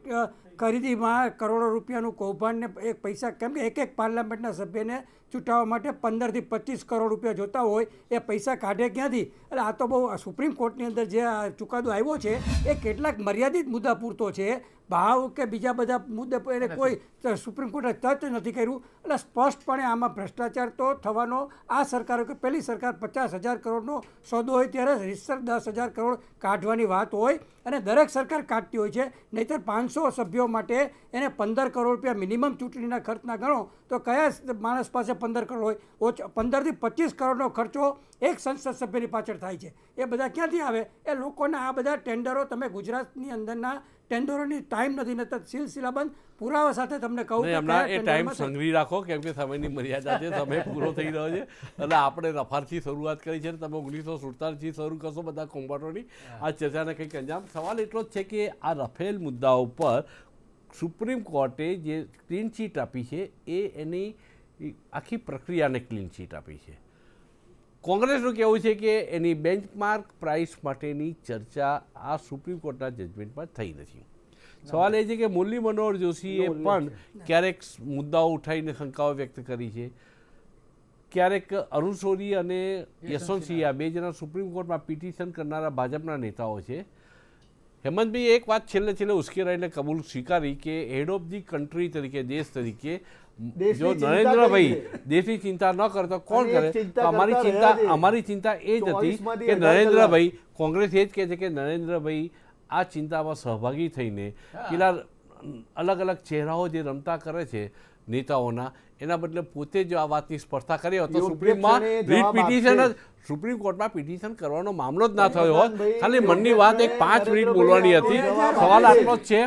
ખરીદીમાં કરોડો રૂપિયાનું કૌભાંડ ને એક પૈસા, કેમ કે એક પાર્લામેન્ટના સભ્યને ચૂંટાવવા માટે 15 થી 25 કરોડ રૂપિયા જોતા હોય, એ પૈસા કાઢે ક્યાંથી? એટલે આ તો બહુ સુપ્રીમ કોર્ટની અંદર જે ચુકાદો આવ્યો છે એ કેટલાક મર્યાદિત મુદ્દા પૂરતો છે. ભાવ કે બીજા બધા મુદ્દે એને કોઈ સુપ્રીમ કોર્ટે ટચ નથી કર્યું. એટલે સ્પષ્ટપણે આમાં ભ્રષ્ટાચાર તો થવાનો. આ સરકારો કે પહેલી સરકાર 50,000 કરોડનો સોદો હોય ત્યારે રીતસર 10,000 કરોડ કાઢવાની વાત હોય, અને દરેક સરકાર કાઢતી હોય છે. નહીંતર 500 સભ્યો માટે એને 15 કરોડ રૂપિયા મિનિમમ ચૂંટણીના ખર્ચના ગણો તો કયા માણસ પાસે 15 કરોડ હોય? 15 થી 25 કરોડનો ખર્ચો એક સંસદ સભ્યની પાછળ થાય છે. એ બધા ક્યાંથી આવે? એ લોકોના આ બધા ટેન્ડરો, તમે ગુજરાતની અંદરના ટેન્ડરોની ટાઈમ નથી, નતર સિલસિલાબંધ પુરાવા સાથે તમને કહું કે હમણાં એ ટાઈમ સંઘરી રાખો, કેમ કે સમયની મર્યાદા છે, સમય પૂરો થઈ રહ્યો છે. એટલે આપણે રફારથી શરૂઆત કરી છે, તમે 1947થી શરૂ કરશો બધા કોમ્બાટોની આ ચર્ચાને કંઈક અંજામ. સવાલ એટલો જ છે કે આ રફેલ મુદ્દાઓ પર સુપ્રીમ કોર્ટે જે ક્લીન ચીટ આપી છે એ એની આખી પ્રક્રિયાને ક્લીન ચીટ આપી છે. કોંગ્રેસનું કહેવું છે કે એની બેન્ચમાર્ક પ્રાઇસ માટેની ચર્ચા આ સુપ્રીમ કોર્ટના જજમેન્ટમાં થઈ નથી. સવાલ એ છે કે મુરલી મનોહર જોશીએ પણ ક્યારેક મુદ્દાઓ ઉઠાવીને શંકાઓ વ્યક્ત કરી છે. ક્યારેક અરુણ સોરી અને યશવંતસિંહ, આ બે જણા સુપ્રીમ કોર્ટમાં પિટિશન કરનારા ભાજપના નેતાઓ છે. હેમંતભાઈ એક વાત છેલ્લે ઉશ્કેરાઈને કબૂલ સ્વીકારી કે હેડ ઓફ ધી કન્ટ્રી તરીકે, દેશ તરીકે, જો નરેન્દ્રભાઈ દેશની ચિંતા ન કરે તો કોણ કરે? તો અમારી ચિંતા એ જ હતી કે નરેન્દ્રભાઈ, કોંગ્રેસ એ જ કહે છે કે નરેન્દ્રભાઈ આ ચિંતામાં સહભાગી થઈને પેલા અલગ અલગ ચહેરાઓ જે રમતા કરે છે નેતાઓના, એના બદલે પોતે જો આ વાતની સ્પર્ધા કરી હોત તો સુપ્રીમ કોર્ટમાં પિટિશન કરવાનો મામલો જ ના થયો હોત. ખાલી મનની વાત એક 5 મિનિટ બોલવાની હતી. સવાલ આટલો જ છે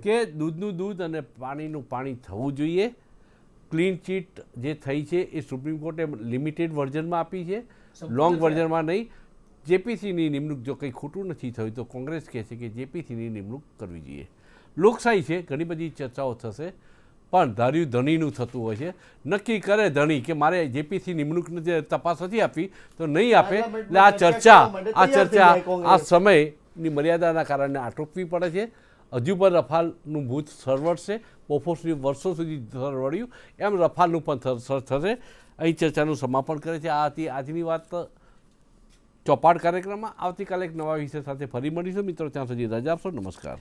કે દૂધનું દૂધ અને પાણીનું પાણી થવું જોઈએ. ક્લીન ચીટ જે થઈ છે એ સુપ્રીમ કોર્ટે લિમિટેડ વર્ઝનમાં આપી છે, લોંગ વર્ઝનમાં નહીં. જેપીસીની નિમણૂક જો કંઈ ખોટું નથી થયું તો કોંગ્રેસ કહે છે કે જેપીસીની નિમણૂક કરવી જોઈએ. લોકશાહી છે, ઘણી બધી ચર્ચાઓ થશે, પણ ધાર્યું ધણીનું થતું હોય છે. નક્કી કરે ધણી કે મારે જેપીસી નિમણૂકને જે તપાસ નથી આપી તો નહીં આપે. એટલે આ ચર્ચા આ સમયની મર્યાદાના કારણે આટોપવી પડે છે. હજુ પણ રફાલનું ભૂત સરવડશે, બોફોર્સની વર્ષો સુધી સરવડ્યું એમ રફાલનું પણ થશે. અહીં ચર્ચાનું સમાપન કરે છે. આ હતી આજની વાત ચોપાટ કાર્યક્રમમાં. આવતીકાલે એક નવા વિષય સાથે ફરી મળીશું મિત્રો. ત્યાં સુધી રજા આપશો. નમસ્કાર.